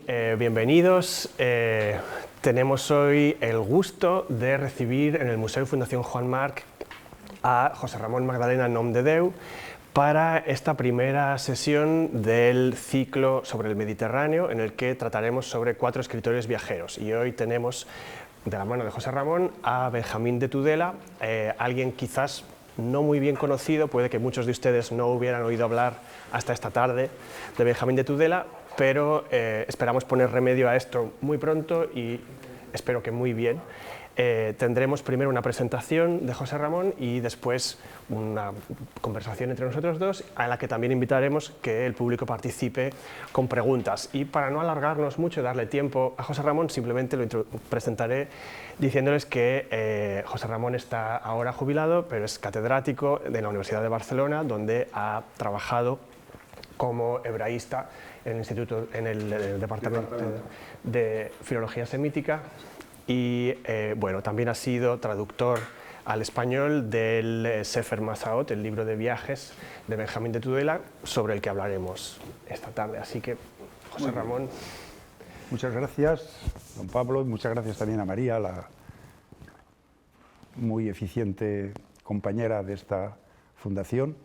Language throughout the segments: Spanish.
Bienvenidos. Tenemos hoy el gusto de recibir en el Museo Fundación Juan March a José Ramón Magdalena Nomdedeu para esta primera sesión del ciclo sobre el Mediterráneo, en el que trataremos sobre 4 escritores viajeros. Y hoy tenemos, de la mano de José Ramón, a Benjamín de Tudela, alguien quizás no muy bien conocido, puede que muchos de ustedes no hubieran oído hablar hasta esta tarde de Benjamín de Tudela, pero esperamos poner remedio a esto muy pronto y espero que muy bien. Tendremos primero una presentación de José Ramón y después una conversación entre nosotros dos, a la que también invitaremos que el público participe con preguntas. Y para no alargarnos mucho y darle tiempo a José Ramón, simplemente lo presentaré diciéndoles que José Ramón está ahora jubilado, pero es catedrático de la Universidad de Barcelona, donde ha trabajado como hebraísta en el Departamento de Filología Semítica. Y bueno, también ha sido traductor al español del Sefer Masaot, el libro de viajes de Benjamín de Tudela, sobre el que hablaremos esta tarde. Así que, José Ramón. Muchas gracias, don Pablo, y muchas gracias también a María, la muy eficiente compañera de esta fundación.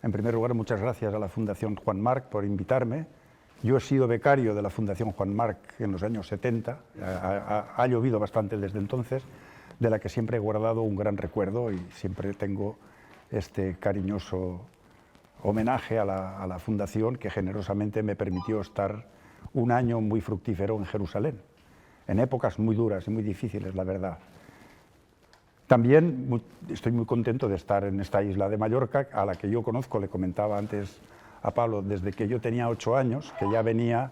En primer lugar, muchas gracias a la Fundación Juan March por invitarme. Yo he sido becario de la Fundación Juan March en los años 70, ha llovido bastante desde entonces, de la que siempre he guardado un gran recuerdo y siempre tengo este cariñoso homenaje a la Fundación, que generosamente me permitió estar un año muy fructífero en Jerusalén, en épocas muy duras y muy difíciles, la verdad. También estoy muy contento de estar en esta isla de Mallorca, a la que yo conozco, le comentaba antes a Pablo, desde que yo tenía 8 años, que ya venía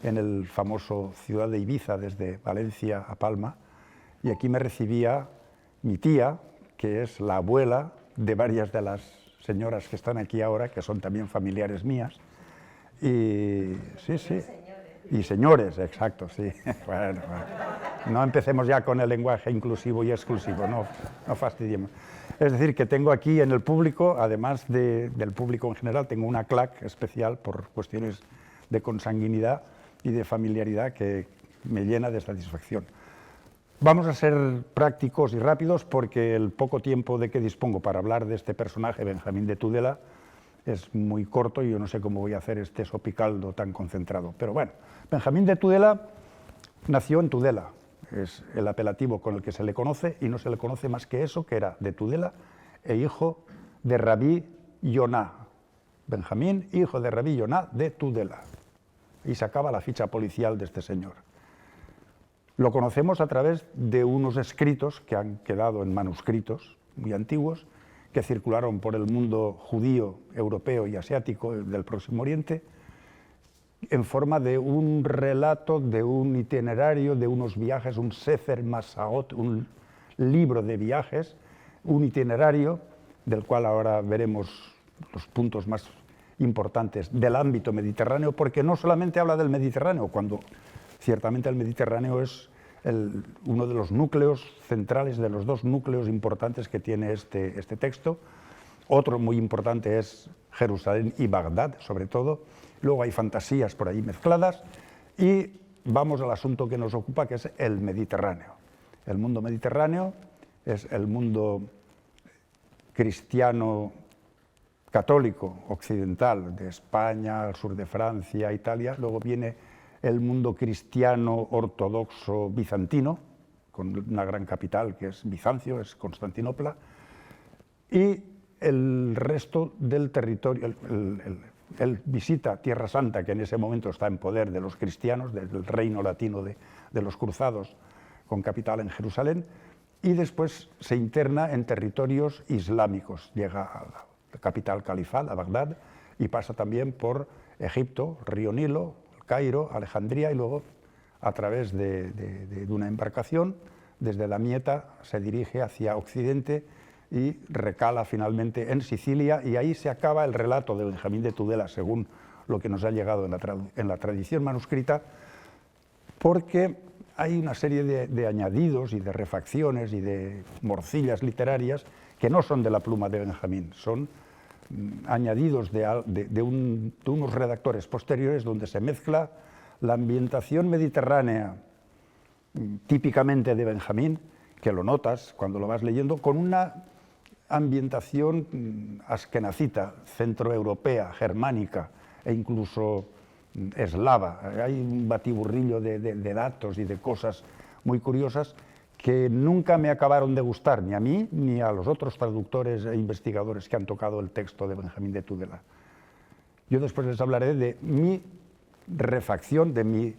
en el famoso ciudad de Ibiza, desde Valencia a Palma, y aquí me recibía mi tía, que es la abuela de varias de las señoras que están aquí ahora, que son también familiares mías. Y sí, sí. Y señores, exacto, sí. Bueno, no empecemos ya con el lenguaje inclusivo y exclusivo, no fastidiemos. Es decir, que tengo aquí en el público, además del público en general, tengo una clac especial por cuestiones de consanguinidad y de familiaridad que me llena de satisfacción. Vamos a ser prácticos y rápidos porque el poco tiempo de que dispongo para hablar de este personaje, Benjamín de Tudela, es muy corto y yo no sé cómo voy a hacer este sopicaldo tan concentrado. Pero bueno, Benjamín de Tudela nació en Tudela. Es el apelativo con el que se le conoce, y no se le conoce más que eso, que era de Tudela e hijo de Rabí Yonah. Benjamín, hijo de Rabí Yonah de Tudela. Y sacaba la ficha policial de este señor. Lo conocemos a través de unos escritos que han quedado en manuscritos muy antiguos, que circularon por el mundo judío, europeo y asiático del Próximo Oriente, en forma de un relato, de un itinerario, de unos viajes, un Sefer Masaot, un libro de viajes, un itinerario del cual ahora veremos los puntos más importantes del ámbito mediterráneo, porque no solamente habla del Mediterráneo, cuando ciertamente el Mediterráneo es uno de los núcleos centrales, de los 2 núcleos importantes que tiene este texto. Otro muy importante es Jerusalén y Bagdad, sobre todo. Luego hay fantasías por ahí mezcladas y vamos al asunto que nos ocupa, que es el Mediterráneo. El mundo mediterráneo es el mundo cristiano católico occidental de España, el sur de Francia, Italia. Luego viene el mundo cristiano ortodoxo bizantino, con una gran capital que es Bizancio, es Constantinopla, y el resto del territorio. Él visita Tierra Santa, que en ese momento está en poder de los cristianos, del reino latino de los cruzados, con capital en Jerusalén, y después se interna en territorios islámicos. Llega a la capital califal, a Bagdad, y pasa también por Egipto, Río Nilo, Cairo, Alejandría, y luego, a través de una embarcación, desde Damieta se dirige hacia Occidente y recala finalmente en Sicilia, y ahí se acaba el relato de Benjamín de Tudela, según lo que nos ha llegado en la tradición manuscrita, porque hay una serie de añadidos y de refacciones y de morcillas literarias que no son de la pluma de Benjamín, son añadidos de unos redactores posteriores, donde se mezcla la ambientación mediterránea típicamente de Benjamín, que lo notas cuando lo vas leyendo, con una ambientación askenazita, centroeuropea, germánica e incluso eslava. Hay un batiburrillo de datos y de cosas muy curiosas que nunca me acabaron de gustar, ni a mí ni a los otros traductores e investigadores que han tocado el texto de Benjamín de Tudela. Yo después les hablaré de mi refacción, de mi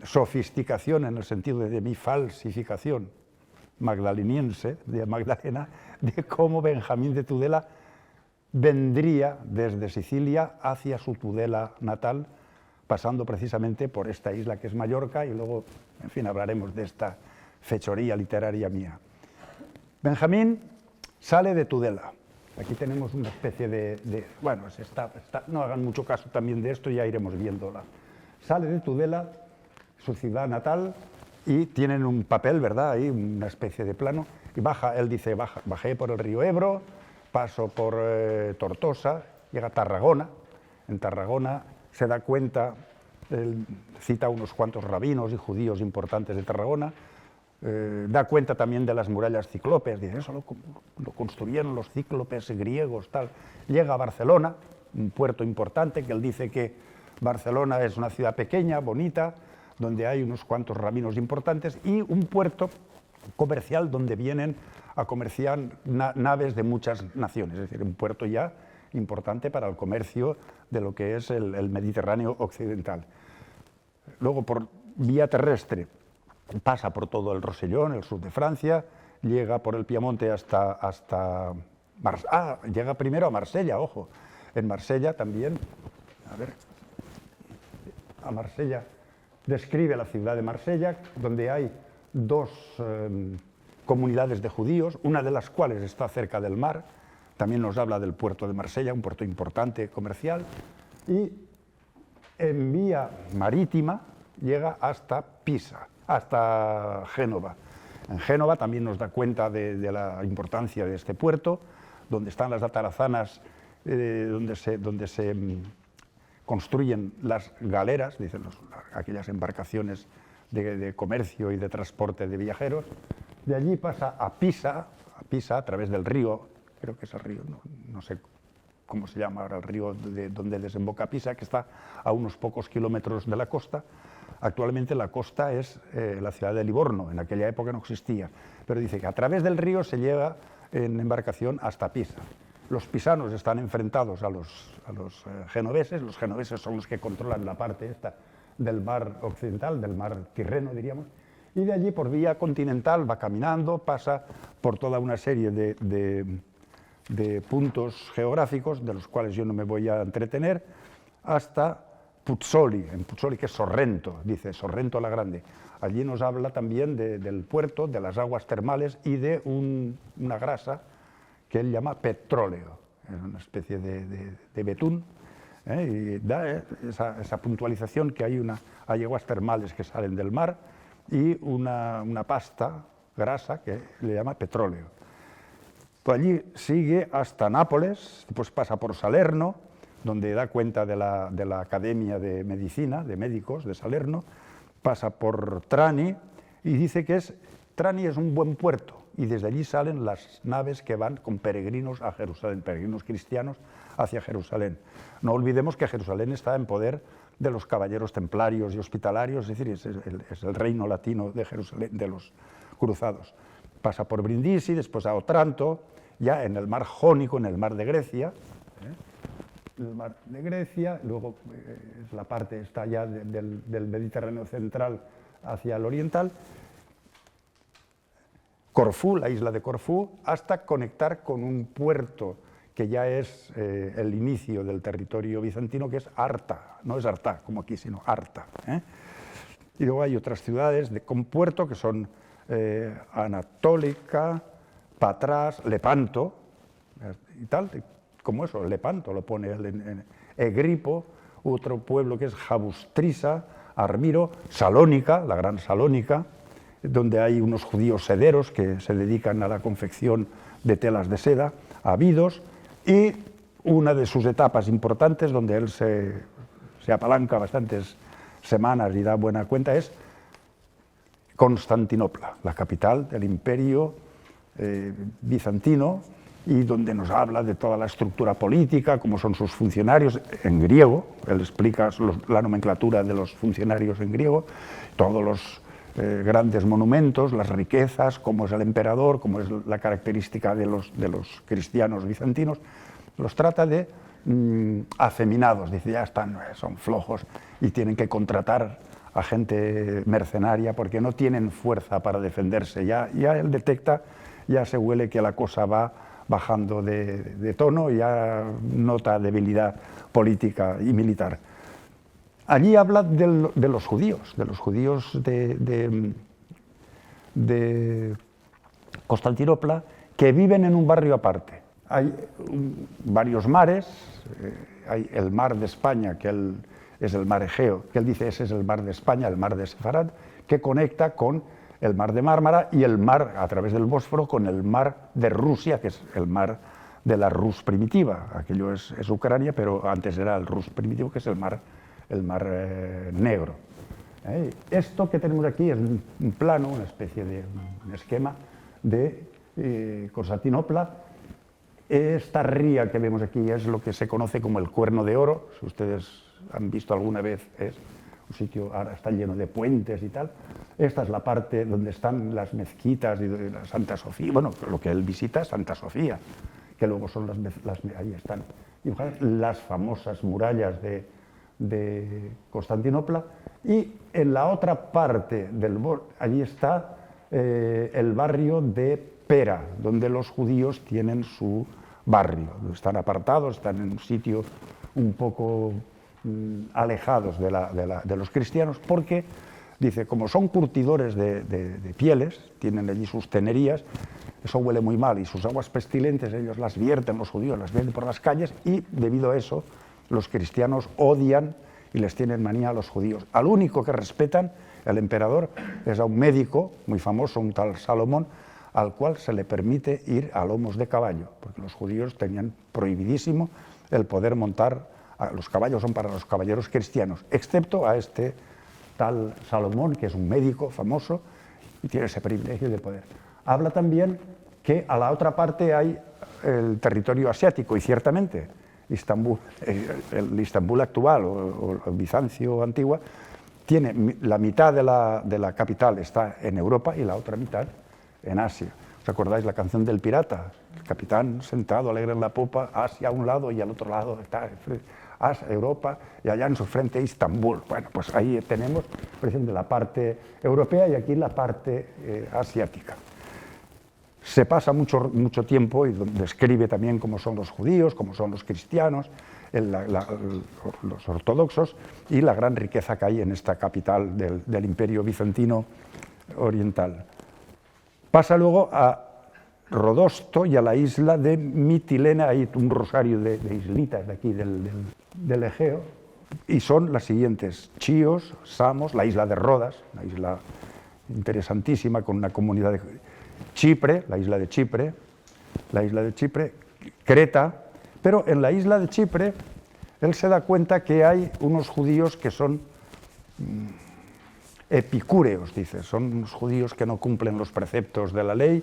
sofisticación, en el sentido de mi falsificación magdaleniense, de Magdalena, de cómo Benjamín de Tudela vendría desde Sicilia hacia su Tudela natal, pasando precisamente por esta isla que es Mallorca, y luego, en fin, hablaremos de esta fechoría literaria mía. Benjamín sale de Tudela. Aquí tenemos una especie bueno, no hagan mucho caso también de esto, ya iremos viéndola. Sale de Tudela, su ciudad natal, y tienen un papel, ¿verdad? Ahí, una especie de plano, y baja, él dice, bajé por el río Ebro, paso por Tortosa, llega a Tarragona. En Tarragona se da cuenta, él cita unos cuantos rabinos y judíos importantes de Tarragona, da cuenta también de las murallas ciclópes, dice, eso lo construyeron los cíclopes griegos, tal. Llega a Barcelona, un puerto importante, que él dice que Barcelona es una ciudad pequeña, bonita, donde hay unos cuantos rabinos importantes, y un puerto comercial donde vienen a comerciar naves de muchas naciones, es decir, un puerto ya importante para el comercio de lo que es el Mediterráneo occidental. Luego, por vía terrestre, pasa por todo el Rosellón, el sur de Francia, llega por el Piamonte llega primero a Marsella, ojo. En Marsella también, a Marsella, describe la ciudad de Marsella, donde hay dos comunidades de judíos, una de las cuales está cerca del mar. También nos habla del puerto de Marsella, un puerto importante comercial, y en vía marítima llega hasta Pisa, hasta Génova. En Génova también nos da cuenta de la importancia de este puerto, donde están las atarazanas, donde se construyen las galeras, dicen aquellas embarcaciones de comercio y de transporte de viajeros. De allí pasa a Pisa a través del río, creo que es el río, no sé cómo se llama ahora el río donde desemboca Pisa, que está a unos pocos kilómetros de la costa. Actualmente la costa es la ciudad de Livorno, en aquella época no existía, pero dice que a través del río se llega en embarcación hasta Pisa. Los pisanos están enfrentados a los genoveses. Los genoveses son los que controlan la parte esta del mar occidental, del mar Tirreno, diríamos, y de allí por vía continental va caminando, pasa por toda una serie de puntos geográficos, de los cuales yo no me voy a entretener, hasta Puzzoli, en Puzzoli, que es Sorrento, dice Sorrento la Grande. Allí nos habla también del puerto, de las aguas termales y de una grasa que él llama petróleo, es una especie de betún, y da esa puntualización que hay aguas termales que salen del mar y una pasta grasa que le llama petróleo. Por allí sigue hasta Nápoles, después pasa por Salerno, donde da cuenta de la Academia de Medicina, de médicos de Salerno, pasa por Trani y dice que Trani es un buen puerto, y desde allí salen las naves que van con peregrinos a Jerusalén, peregrinos cristianos hacia Jerusalén. No olvidemos que Jerusalén está en poder de los caballeros templarios y hospitalarios, es decir, es el reino latino de Jerusalén, de los cruzados. Pasa por Brindisi, después a Otranto, ya en el mar Jónico, en el mar de Grecia, el mar de Grecia, luego la parte está ya del Mediterráneo central hacia el oriental, Corfú, la isla de Corfú, hasta conectar con un puerto que ya es el inicio del territorio bizantino, que es Arta, no es Artá como aquí, sino Arta. Y luego hay otras ciudades con puerto que son Anatólica, Patras, Lepanto, y tal, como eso, Lepanto lo pone en Egripo, otro pueblo que es Jabustrisa, Armiro, Salónica, la gran Salónica, donde hay unos judíos sederos que se dedican a la confección de telas de seda, Abidos, y una de sus etapas importantes donde él se apalanca bastantes semanas y da buena cuenta, es Constantinopla, la capital del imperio bizantino, y donde nos habla de toda la estructura política, cómo son sus funcionarios en griego. Él explica la nomenclatura de los funcionarios en griego, todos los grandes monumentos, las riquezas, cómo es el emperador, cómo es la característica de los cristianos bizantinos. Los trata de afeminados, dice, ya están, son flojos y tienen que contratar a gente mercenaria porque no tienen fuerza para defenderse. Ya él detecta, ya se huele que la cosa va bajando de tono, ya nota debilidad política y militar. Allí habla de los judíos de Constantinopla, que viven en un barrio aparte. Hay varios mares, hay el mar de España, que es el mar Egeo, que él dice ese es el mar de España, el mar de Sefarad, que conecta con el mar de Mármara y el mar, a través del Bósforo, con el mar de Rusia, que es el mar de la Rus primitiva. Aquello es Ucrania, pero antes era el Rus primitivo, que es el mar Negro. Esto que tenemos aquí es un plano, una especie de un esquema de Constantinopla. Esta ría que vemos aquí es lo que se conoce como el Cuerno de Oro. Si ustedes han visto alguna vez, es un sitio, ahora está lleno de puentes y tal. Esta es la parte donde están las mezquitas y la Santa Sofía, bueno, lo que él visita, Santa Sofía, que luego son ahí están dibujadas, las famosas murallas de Constantinopla. Y en la otra parte allí está el barrio de Pera, donde los judíos tienen su barrio. Están apartados, están en un sitio un poco alejados de los cristianos, porque, dice, como son curtidores de pieles, tienen allí sus tenerías, eso huele muy mal, y sus aguas pestilentes ellos las vierten, los judíos las vierten por las calles, y debido a eso los cristianos odian y les tienen manía a los judíos. Al único que respetan, el emperador, es a un médico muy famoso, un tal Salomón, al cual se le permite ir a lomos de caballo, porque los judíos tenían prohibidísimo el poder montar. Los caballos son para los caballeros cristianos, excepto a este tal Salomón, que es un médico famoso y tiene ese privilegio de poder. Habla también que a la otra parte hay el territorio asiático, y ciertamente Istambul, el Istambul actual o Bizancio antigua, tiene la mitad de la capital está en Europa y la otra mitad en Asia. ¿Os acordáis la canción del pirata? El capitán sentado alegre en la popa, Asia a un lado y al otro lado está Europa, y allá en su frente Istambul. Bueno, pues ahí tenemos, por ejemplo, la parte europea y aquí la parte asiática. Se pasa mucho tiempo y describe también cómo son los judíos, cómo son los cristianos, los ortodoxos, y la gran riqueza que hay en esta capital del Imperio Bizantino Oriental. Pasa luego a Rodosto y a la isla de Mitilene, hay un rosario de islitas de aquí del Egeo, y son las siguientes: Chios, Samos, la isla de Rodas, una isla interesantísima con una comunidad de Chipre, la isla de Chipre, Creta. Pero en la isla de Chipre él se da cuenta que hay unos judíos que son epicúreos, dice, son unos judíos que no cumplen los preceptos de la ley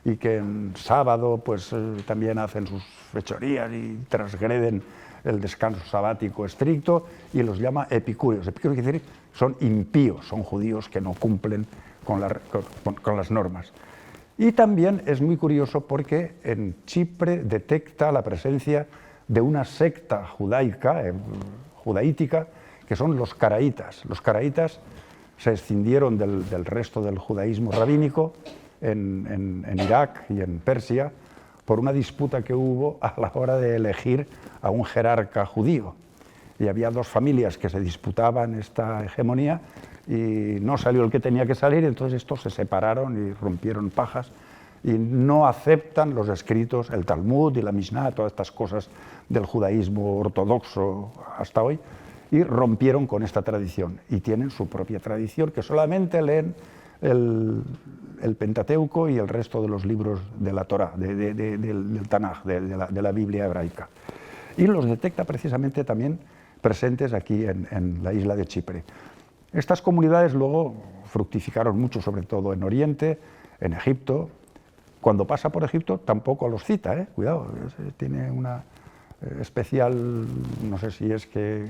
y que en sábado pues también hacen sus fechorías y transgreden el descanso sabático estricto, y los llama epicúreos. Epicúreos quiere decir son impíos, son judíos que no cumplen con las normas. Y también es muy curioso porque en Chipre detecta la presencia de una secta judaítica, que son los caraítas. Los caraítas se escindieron del resto del judaísmo rabínico en Irak y en Persia por una disputa que hubo a la hora de elegir a un jerarca judío. Y había dos familias que se disputaban esta hegemonía y no salió el que tenía que salir, entonces estos se separaron y rompieron pajas y no aceptan los escritos, el Talmud y la Mishnah, todas estas cosas del judaísmo ortodoxo hasta hoy, y rompieron con esta tradición y tienen su propia tradición, que solamente leen el Pentateuco y el resto de los libros de la Torá, del Tanaj, de la Biblia hebraica. Y los detecta precisamente también presentes aquí en la isla de Chipre. Estas comunidades luego fructificaron mucho, sobre todo en Oriente, en Egipto. Cuando pasa por Egipto tampoco los cita, cuidado, tiene una especial, no sé si es que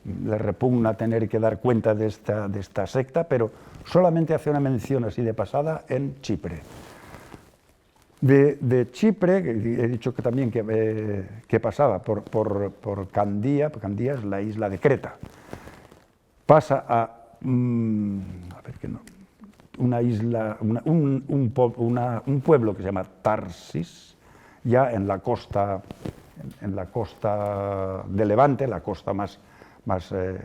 le repugna tener que dar cuenta de esta secta, pero solamente hace una mención así de pasada en Chipre. De Chipre, he dicho que también que pasaba por Candía. Candía es la isla de Creta. Pasa a ver que no, una isla, un pueblo que se llama Tarsis, ya en la costa de Levante, la costa más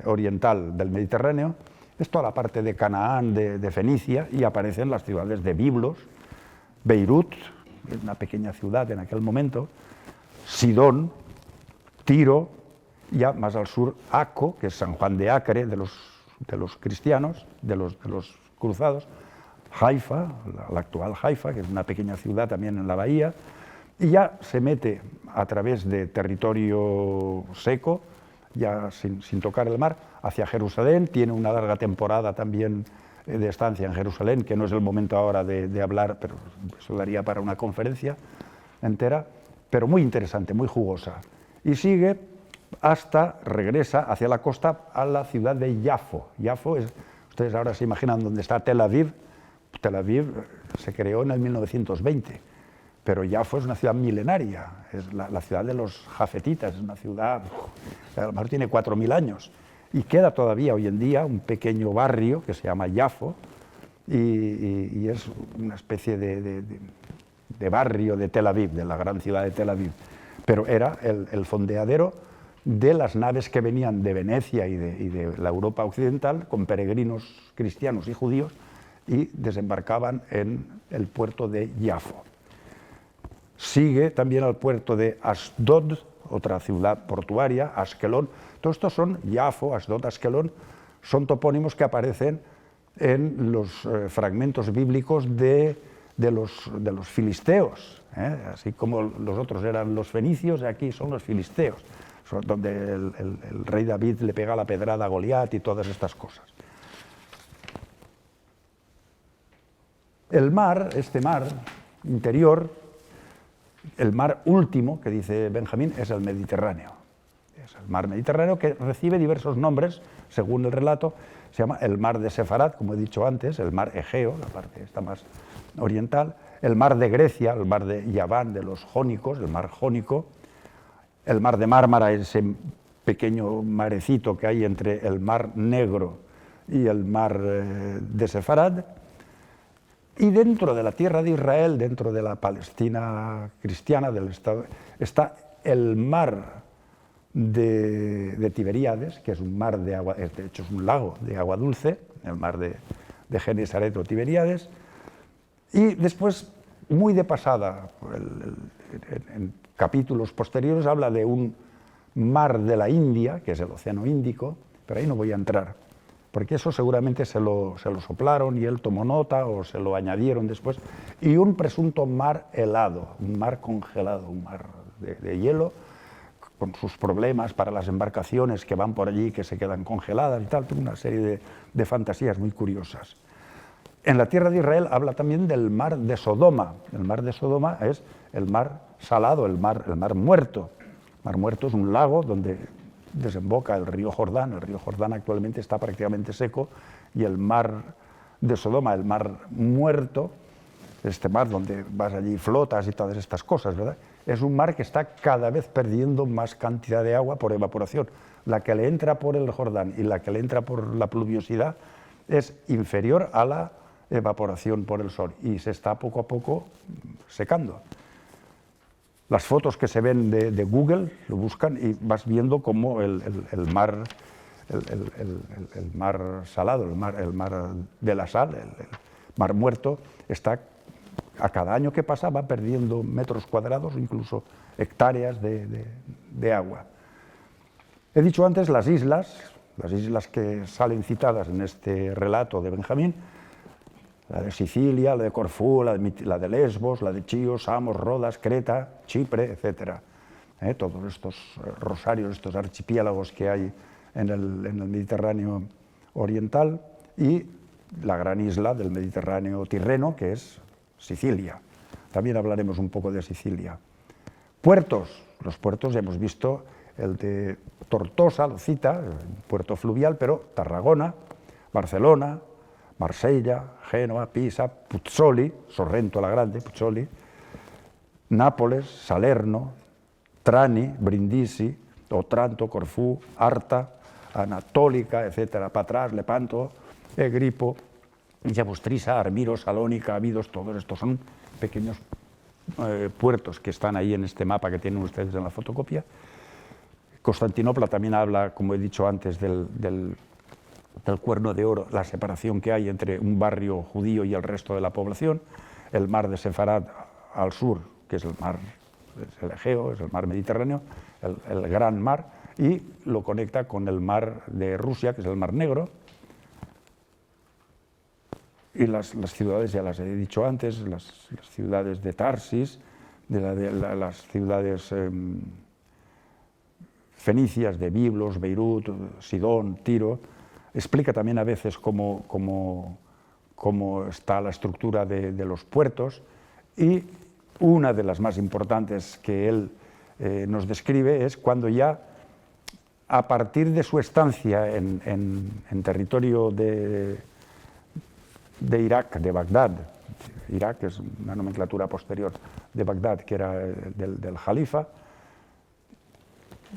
oriental del Mediterráneo. Es toda la parte de Canaán, de Fenicia, y aparecen las ciudades de Biblos, Beirut, una pequeña ciudad en aquel momento, Sidón, Tiro, ya más al sur Acco, que es San Juan de Acre de los cristianos, de los cruzados, Haifa, la actual Haifa, que es una pequeña ciudad también en la bahía, y ya se mete a través de territorio seco, ya sin tocar el mar, hacia Jerusalén. Tiene una larga temporada también de estancia en Jerusalén, que no es el momento ahora de hablar, pero eso daría para una conferencia entera, pero muy interesante, muy jugosa. Y sigue regresa hacia la costa a la ciudad de Yafo. Yafo es, ustedes ahora se imaginan dónde está Tel Aviv. Tel Aviv se creó en el 1920, pero Yafo es una ciudad milenaria, es la ciudad de los jafetitas, es una ciudad, a lo mejor tiene 4.000 años. Y queda todavía hoy en día un pequeño barrio que se llama Yafo, y es una especie de barrio de Tel Aviv, de la gran ciudad de Tel Aviv. Pero era el fondeadero de las naves que venían de Venecia y de la Europa occidental con peregrinos cristianos y judíos, y desembarcaban en el puerto de Yafo. Sigue también al puerto de Asdod, otra ciudad portuaria, Askelón. Todos estos son Yafo, Asdod, Askelón, son topónimos que aparecen en los fragmentos bíblicos de los filisteos, así como los otros eran los fenicios, aquí son los filisteos, donde el rey David le pega la pedrada a Goliat y todas estas cosas. El mar, este mar interior, el mar último, que dice Benjamín, es el Mediterráneo. Es el mar Mediterráneo, que recibe diversos nombres, según el relato. Se llama el mar de Sefarad, como he dicho antes, el mar Egeo, la parte esta más oriental, el mar de Grecia, el mar de Yaván, de los jónicos, el mar Jónico, el mar de Mármara, ese pequeño marecito que hay entre el mar Negro y el mar de Sefarad. Y dentro de la tierra de Israel, dentro de la Palestina cristiana del Estado, está el mar de Tiberíades, que es un mar de agua, de hecho es un lago de agua dulce, el mar de Genesaret o Tiberíades. Y después, muy de pasada, en capítulos posteriores, habla de un mar de la India, que es el Océano Índico, pero ahí no voy a entrar, porque eso seguramente se lo soplaron y él tomó nota o se lo añadieron después, y un presunto mar helado, un mar congelado, un mar de hielo, con sus problemas para las embarcaciones que van por allí, que se quedan congeladas y tal, una serie de fantasías muy curiosas. En la tierra de Israel habla también del mar de Sodoma. El mar de Sodoma es el mar salado, el mar muerto. El mar muerto es un lago donde desemboca el río Jordán. El río Jordán actualmente está prácticamente seco, y el mar de Sodoma, el mar muerto, este mar donde vas allí, flotas y todas estas cosas, ¿verdad? Es un mar que está cada vez perdiendo más cantidad de agua por evaporación. La que le entra por el Jordán y la que le entra por la pluviosidad es inferior a la evaporación por el sol, y se está poco a poco secando. Las fotos que se ven de Google, lo buscan y vas viendo cómo el mar salado, el mar de la sal, el mar muerto, está, a cada año que pasa, va perdiendo metros cuadrados, incluso hectáreas de agua. He dicho antes las islas que salen citadas en este relato de Benjamín: la de Sicilia, la de Corfú, la de Lesbos, la de Chios, Samos, Rodas, Creta, Chipre, etc. Todos estos rosarios, estos archipiélagos que hay en el Mediterráneo oriental, y la gran isla del Mediterráneo Tirreno, que es Sicilia. También hablaremos un poco de Sicilia. Puertos. Los puertos ya hemos visto el de Tortosa, lo cita, puerto fluvial, pero Tarragona, Barcelona, Marsella, Génova, Pisa, Puzzoli, Sorrento la Grande, Puzzoli, Nápoles, Salerno, Trani, Brindisi, Otranto, Corfú, Arta, Anatólica, etc., Patras, Lepanto, Egripo, Llavostrisa, Armiro, Salónica, Abidos, todos estos son pequeños puertos que están ahí en este mapa que tienen ustedes en la fotocopia. Constantinopla también habla, como he dicho antes, del Cuerno de Oro, la separación que hay entre un barrio judío y el resto de la población, el mar de Sefarad al sur, que es el Egeo, es el mar Mediterráneo, el Gran Mar, y lo conecta con el mar de Rusia, que es el Mar Negro. Y las ciudades, ya las he dicho antes, las ciudades de Tarsis, las ciudades fenicias de Biblos, Beirut, Sidón, Tiro. Explica también a veces cómo está la estructura de los puertos, y una de las más importantes que él nos describe es cuando ya, a partir de su estancia en territorio de Irak, de Bagdad. Irak es una nomenclatura posterior de Bagdad, que era del Jalifa.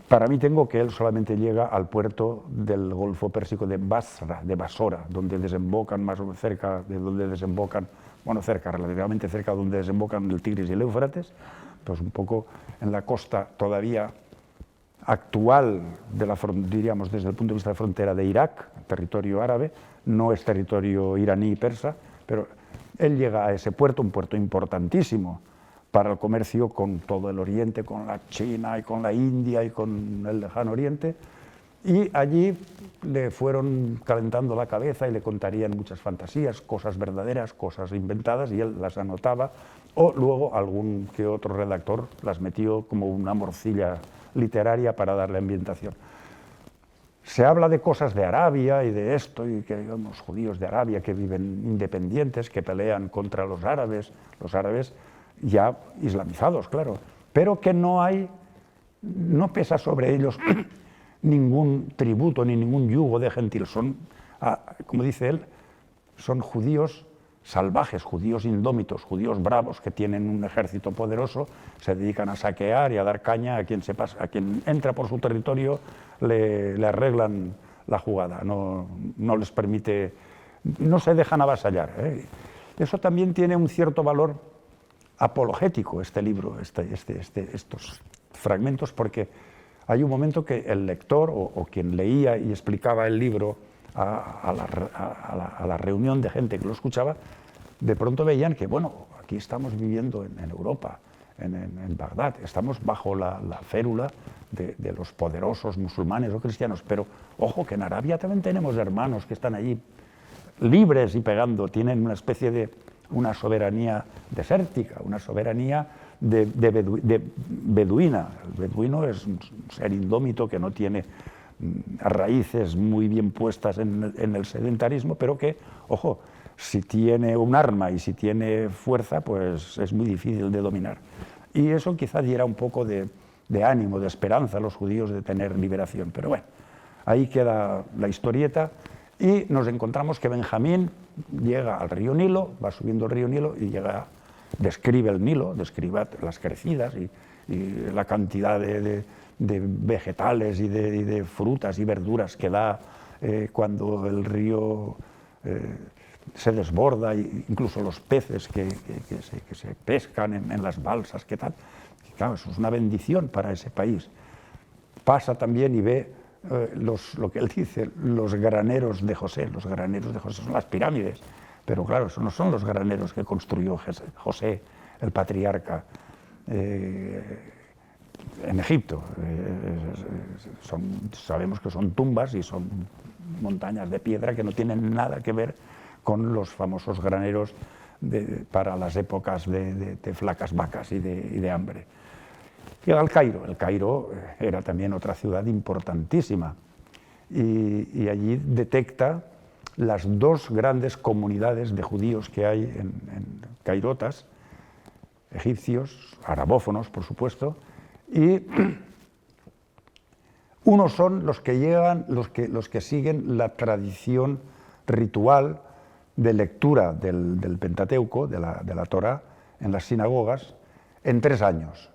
Para mí tengo que él solamente llega al puerto del Golfo Pérsico de Basra, de Basora, donde desembocan, más o menos cerca de donde desembocan, bueno, relativamente cerca de donde desembocan el Tigris y el Éufrates, pues un poco en la costa todavía actual, diríamos desde el punto de vista de frontera de Irak, territorio árabe, no es territorio iraní y persa, pero él llega a ese puerto, un puerto importantísimo para el comercio con todo el Oriente, con la China y con la India y con el Lejano Oriente, y allí le fueron calentando la cabeza y le contarían muchas fantasías, cosas verdaderas, cosas inventadas, y él las anotaba, o luego algún que otro redactor las metió como una morcilla literaria para darle ambientación. Se habla de cosas de Arabia y de esto, y que los judíos de Arabia que viven independientes, que pelean contra los árabes ya islamizados, claro, pero que no pesa sobre ellos ningún tributo ni ningún yugo de gentil. Son, como dice él, son judíos salvajes, judíos indómitos, judíos bravos que tienen un ejército poderoso, se dedican a saquear y a dar caña a quien entra por su territorio, le arreglan la jugada, no les permite, no se dejan avasallar. Eso también tiene un cierto valor apologético, este libro, estos fragmentos, porque hay un momento que el lector o quien leía y explicaba el libro a la reunión de gente que lo escuchaba, de pronto veían que, bueno, aquí estamos viviendo en Europa, en Bagdad, estamos bajo la férula de los poderosos musulmanes o cristianos, pero ojo que en Arabia también tenemos hermanos que están allí libres y pegando, tienen una especie de una soberanía desértica, una soberanía beduina. El beduino es un ser indómito que no tiene raíces muy bien puestas en el sedentarismo, pero que, ojo, si tiene un arma y si tiene fuerza, pues es muy difícil de dominar. Y eso quizá diera un poco de ánimo, de esperanza a los judíos de tener liberación. Pero bueno, ahí queda la historieta, y nos encontramos que Benjamín llega al río Nilo, va subiendo el río Nilo y describe el Nilo, describe las crecidas y la cantidad de vegetales y de frutas y verduras que da cuando el río se desborda, incluso los peces que se pescan en las balsas, ¿qué tal? Y claro, eso es una bendición para ese país. Pasa también y ve lo que él dice, los graneros de José. Los graneros de José son las pirámides, pero claro, eso no son los graneros que construyó José, el patriarca, en Egipto. Sabemos que son tumbas y son montañas de piedra que no tienen nada que ver con los famosos graneros para las épocas de flacas vacas y de hambre. Llega al Cairo. El Cairo era también otra ciudad importantísima, y allí detecta las dos grandes comunidades de judíos que hay en cairotas, egipcios, arabófonos, por supuesto, y unos son los que llegan, los que siguen la tradición ritual de lectura del Pentateuco, de la Torá, en las sinagogas, en 3 años,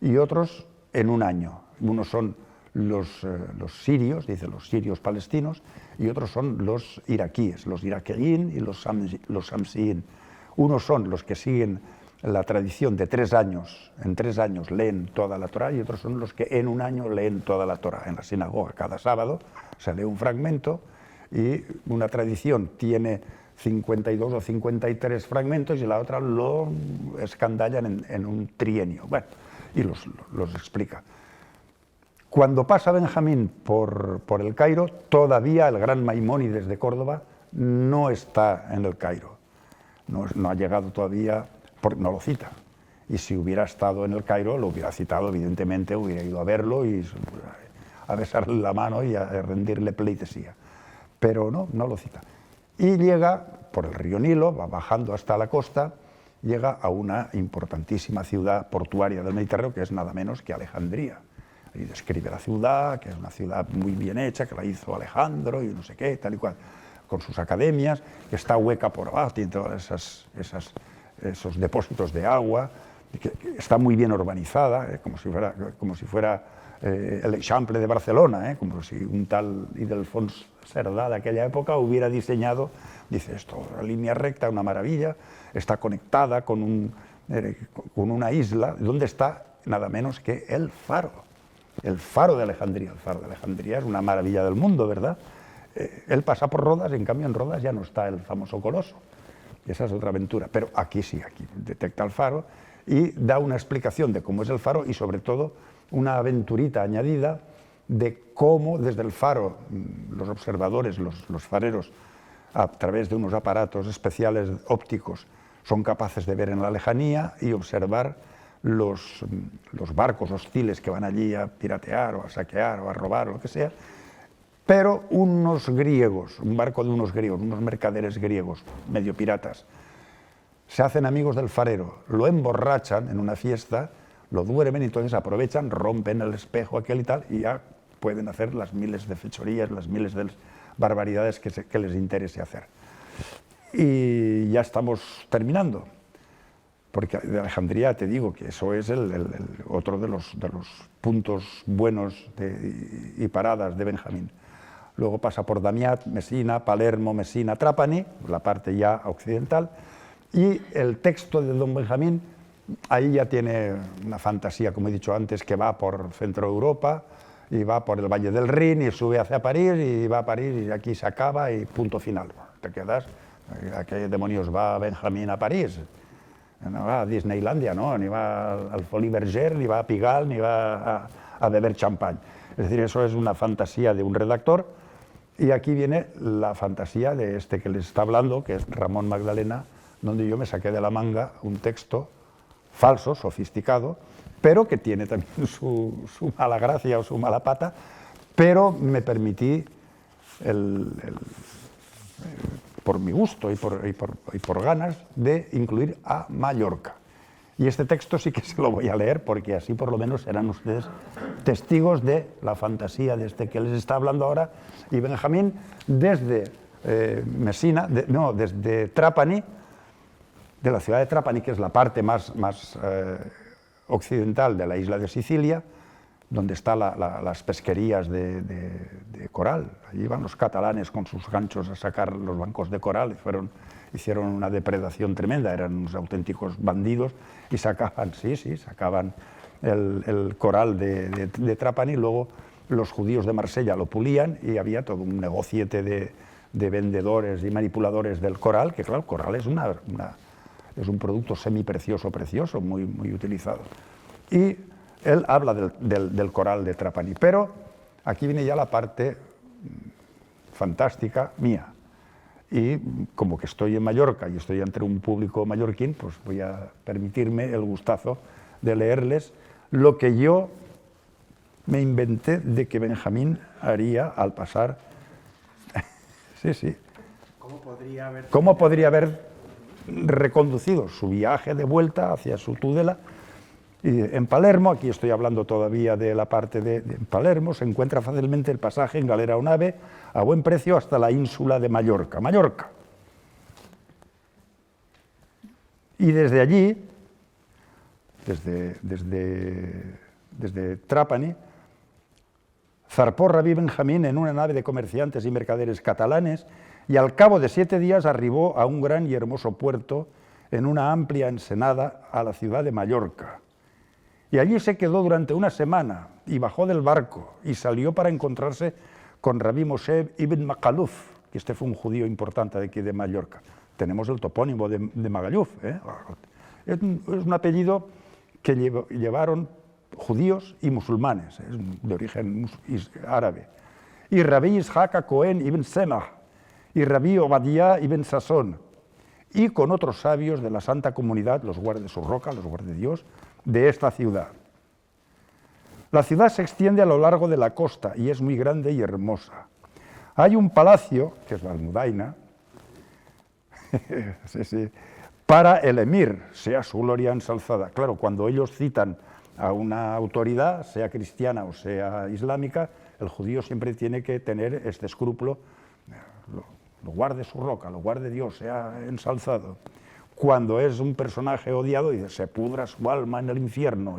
y otros en 1 año. Unos son los sirios, dice los sirios palestinos, y otros son los iraquíes, los iraqueín y los shamsín. Unos son los que siguen la tradición de 3 años, en 3 años leen toda la Torá, y otros son los que en 1 año leen toda la Torá. En la sinagoga cada sábado se lee un fragmento, y una tradición tiene 52 o 53 fragmentos y la otra lo escandallan en un trienio. Bueno, y los explica. Cuando pasa Benjamín por el Cairo, todavía el gran Maimónides de Córdoba no está en el Cairo. No ha llegado todavía, porque no lo cita. Y si hubiera estado en el Cairo, lo hubiera citado, evidentemente, hubiera ido a verlo y a besarle la mano y a rendirle pleitesía. Pero no lo cita. Y llega por el río Nilo, va bajando hasta la costa, llega a una importantísima ciudad portuaria del Mediterráneo, que es nada menos que Alejandría. Y describe la ciudad, que es una ciudad muy bien hecha, que la hizo Alejandro y no sé qué, tal y cual, con sus academias, que está hueca por abajo, tiene todos esos depósitos de agua, que está muy bien urbanizada, como si fuera el Eixample de Barcelona, como si un tal Ildefons Cerdà de aquella época hubiera diseñado, dice esto, la línea recta, una maravilla, está conectada con una isla, donde está nada menos que el faro de Alejandría. El faro de Alejandría es una maravilla del mundo, ¿verdad? Él pasa por Rodas, en cambio en Rodas ya no está el famoso Coloso. Esa es otra aventura, pero aquí sí, aquí detecta el faro y da una explicación de cómo es el faro y sobre todo una aventurita añadida de cómo desde el faro los observadores, los fareros, a través de unos aparatos especiales ópticos, son capaces de ver en la lejanía y observar los barcos hostiles que van allí a piratear o a saquear o a robar o lo que sea, pero unos griegos, un barco de unos griegos, unos mercaderes griegos, medio piratas, se hacen amigos del farero, lo emborrachan en una fiesta, lo duermen y entonces aprovechan, rompen el espejo aquel y tal, y ya pueden hacer las miles de fechorías, las miles de barbaridades que les interese hacer. Y ya estamos terminando, porque de Alejandría te digo que eso es otro de los puntos buenos y paradas de Benjamín. Luego pasa por Damiat, Mesina, Palermo, Mesina, Trápani, la parte ya occidental, y el texto de don Benjamín, ahí ya tiene una fantasía, como he dicho antes, que va por Centro Europa, y va por el Valle del Rin, y sube hacia París, y va a París, y aquí se acaba, y punto final. Te quedas, ¿a qué demonios va Benjamín a París? No va a Disneylandia, ¿no? Ni va al Folies Bergère, ni va a Pigalle, ni va a beber champán. Es decir, eso es una fantasía de un redactor, y aquí viene la fantasía de este que les está hablando, que es Ramón Magdalena, donde yo me saqué de la manga un texto falso, sofisticado, pero que tiene también su mala gracia o su mala pata, pero me permití, por mi gusto y por ganas, de incluir a Mallorca. Y este texto sí que se lo voy a leer, porque así por lo menos serán ustedes testigos de la fantasía de este que les está hablando ahora. Y Benjamín, desde desde Trápani, de la ciudad de Trápani, que es la parte más occidental de la isla de Sicilia, donde están las pesquerías de coral. Allí iban los catalanes con sus ganchos a sacar los bancos de coral, hicieron una depredación tremenda, eran unos auténticos bandidos y sacaban el coral de Trápani. Luego los judíos de Marsella lo pulían y había todo un negociete de vendedores y manipuladores del coral, que claro, el coral es un producto semiprecioso, precioso, muy, muy utilizado. Y él habla del coral de Trápani, pero aquí viene ya la parte fantástica mía. Y como que estoy en Mallorca y estoy entre un público mallorquín, pues voy a permitirme el gustazo de leerles lo que yo me inventé de que Benjamín haría al pasar. Sí, ¿Cómo podría haber reconducido su viaje de vuelta hacia su Tudela? Y en Palermo, aquí estoy hablando todavía de la parte de Palermo, se encuentra fácilmente el pasaje en galera o nave a buen precio hasta la ínsula de Mallorca. Mallorca. Y desde allí, desde Trapani, zarpó Rabí Benjamín en una nave de comerciantes y mercaderes catalanes y al cabo de 7 días arribó a un gran y hermoso puerto en una amplia ensenada a la ciudad de Mallorca. Y allí se quedó durante una semana y bajó del barco y salió para encontrarse con Rabí Moshe ibn Magaluf, que este fue un judío importante de aquí de Mallorca. Tenemos el topónimo de Magaluf, ¿eh? Es un apellido que llevaron judíos y musulmanes, es de origen árabe. Y Rabí Ishaq Cohen ibn Semah, y Rabí Obadiah ibn Sasón, y con otros sabios de la Santa Comunidad, los guarde su roca, los guarde Dios, de esta ciudad. La ciudad se extiende a lo largo de la costa y es muy grande y hermosa. Hay un palacio, que es la Almudaina, sí, para el emir, sea su gloria ensalzada. Claro, cuando ellos citan a una autoridad, sea cristiana o sea islámica, el judío siempre tiene que tener este escrúpulo, lo guarde su roca, lo guarde Dios, sea ensalzado. Cuando es un personaje odiado, dice, se pudra su alma en el infierno.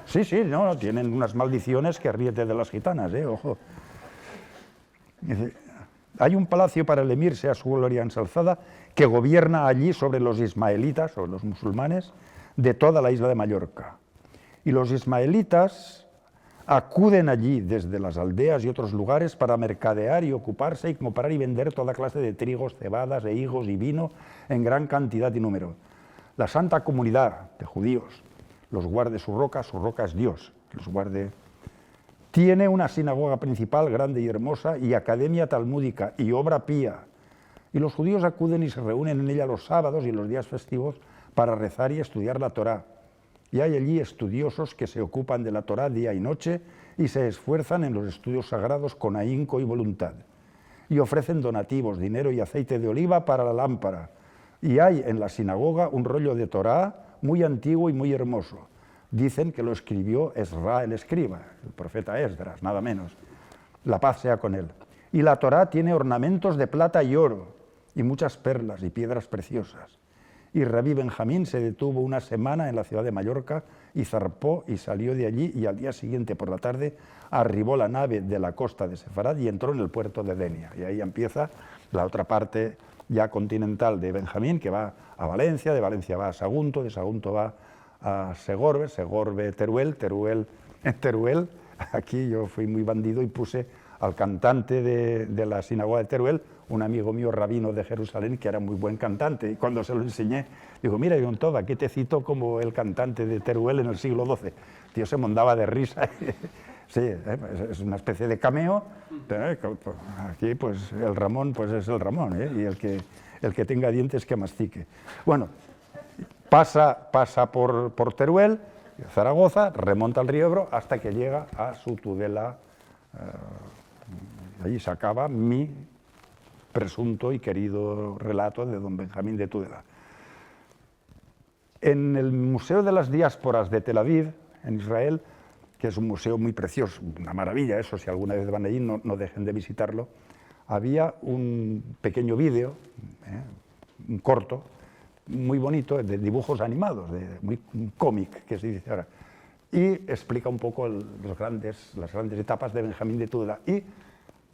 Sí, no, tienen unas maldiciones que ríete de las gitanas, ojo. Dice, hay un palacio para el emir, sea su gloria ensalzada, que gobierna allí sobre los ismaelitas, sobre los musulmanes, de toda la isla de Mallorca. Y los ismaelitas acuden allí desde las aldeas y otros lugares para mercadear y ocuparse y comprar y vender toda clase de trigos, cebadas, e higos y vino en gran cantidad y número. La Santa Comunidad de judíos los guarde su roca es Dios, los guarde. Tiene una sinagoga principal grande y hermosa y academia talmúdica y obra pía. Y los judíos acuden y se reúnen en ella los sábados y los días festivos para rezar y estudiar la Torá. Y hay allí estudiosos que se ocupan de la Torá día y noche y se esfuerzan en los estudios sagrados con ahínco y voluntad. Y ofrecen donativos, dinero y aceite de oliva para la lámpara. Y hay en la sinagoga un rollo de Torá muy antiguo y muy hermoso. Dicen que lo escribió Esra el escriba, el profeta Esdras, nada menos. La paz sea con él. Y la Torá tiene ornamentos de plata y oro, y muchas perlas y piedras preciosas. Y Rabí Benjamín se detuvo una semana en la ciudad de Mallorca y zarpó y salió de allí, y al día siguiente por la tarde arribó la nave de la costa de Sefarad y entró en el puerto de Denia. Y ahí empieza la otra parte ya continental de Benjamín, que va a Valencia, de Valencia va a Sagunto, de Sagunto va a Segorbe, Segorbe, Teruel, en Teruel, aquí yo fui muy bandido y puse al cantante de la sinagoga de Teruel, un amigo mío rabino de Jerusalén, que era muy buen cantante, y cuando se lo enseñé, digo, mira, John Todd, aquí te cito como el cantante de Teruel en el siglo XII. El tío se mondaba de risa. Sí, es una especie de cameo, pero aquí pues el Ramón pues es el Ramón, y el que tenga dientes que mastique. Bueno, pasa por Teruel, Zaragoza, remonta al río Ebro hasta que llega a su Tudela. Allí se acaba mi presunto y querido relato de don Benjamín de Tudela. En el Museo de las Diásporas de Tel Aviv, en Israel, que es un museo muy precioso, una maravilla eso, si alguna vez van allí no dejen de visitarlo, había un pequeño vídeo, un corto, muy bonito, de dibujos animados, un cómic, que se dice ahora, y explica un poco las grandes etapas de Benjamín de Tudela. Y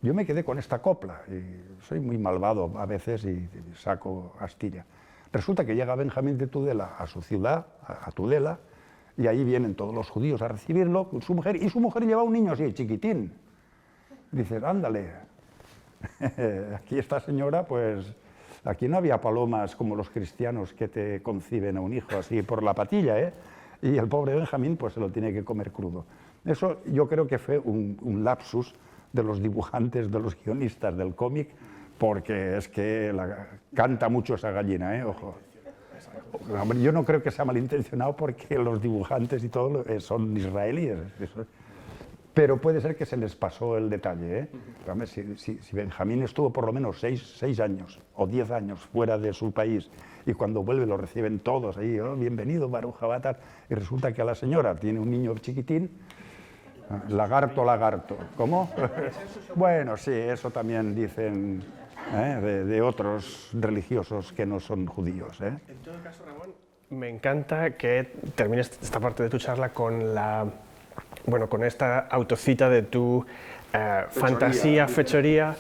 yo me quedé con esta copla, y soy muy malvado a veces y saco astilla. Resulta que llega Benjamín de Tudela a su ciudad, a Tudela, y ahí vienen todos los judíos a recibirlo con su mujer, y su mujer lleva un niño así, chiquitín. Dices, ándale, aquí esta señora, pues, aquí no había palomas como los cristianos que te conciben a un hijo así por la patilla, y el pobre Benjamín, pues, se lo tiene que comer crudo. Eso yo creo que fue un lapsus de los dibujantes, de los guionistas del cómic, porque es que canta mucho esa gallina, ojo. Yo no creo que sea malintencionado porque los dibujantes y todo son israelíes. pero puede ser que se les pasó el detalle, ¿eh? Hombre, si Benjamín estuvo por lo menos 6 años o 10 años fuera de su país y cuando vuelve lo reciben todos ahí, oh, bienvenido, Baruch Haba, y resulta que a la señora tiene un niño chiquitín, lagarto, lagarto. ¿Cómo? Bueno, sí, eso también dicen de otros religiosos que no son judíos. En todo caso, Ramón, me encanta que termines esta parte de tu charla con con esta autocita de tu fantasía, fechoría,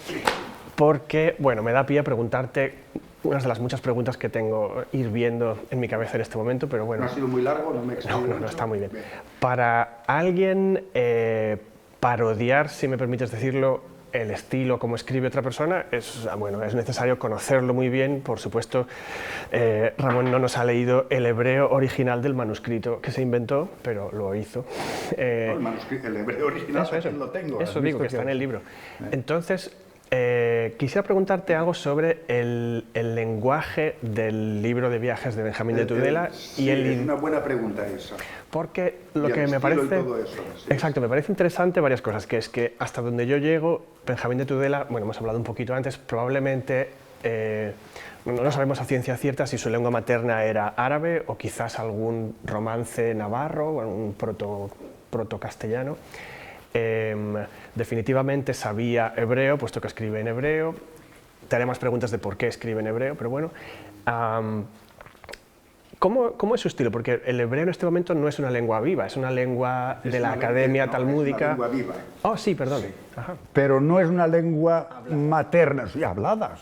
porque, me da pie a preguntarte unas de las muchas preguntas que tengo hirviendo en mi cabeza en este momento, pero bueno... ¿No ha sido muy largo? ¿No me he extendido mucho? No, está muy bien. Para alguien parodiar, si me permites decirlo, el estilo como escribe otra persona, es necesario conocerlo muy bien. Por supuesto, Ramón no nos ha leído el hebreo original del manuscrito que se inventó, pero lo hizo. El hebreo original eso, lo tengo. Eso digo, que está en el libro. Entonces, quisiera preguntarte algo sobre el lenguaje del libro de viajes de Benjamín de Tudela. Sí, es una buena pregunta esa. Porque lo que me parece... Exacto, me parece interesante varias cosas, que es que hasta donde yo llego, Benjamín de Tudela, hemos hablado un poquito antes, probablemente no sabemos a ciencia cierta si su lengua materna era árabe o quizás algún romance navarro, un proto-castellano. Definitivamente sabía hebreo, puesto que escribe en hebreo. Te haré más preguntas de por qué escribe en hebreo, pero bueno. ¿Cómo es su estilo? Porque el hebreo en este momento no es una lengua viva, es una lengua de la Academia Talmúdica. Es una lengua viva. Oh, sí, perdón. Sí. Pero no es una lengua materna, sí, hablada,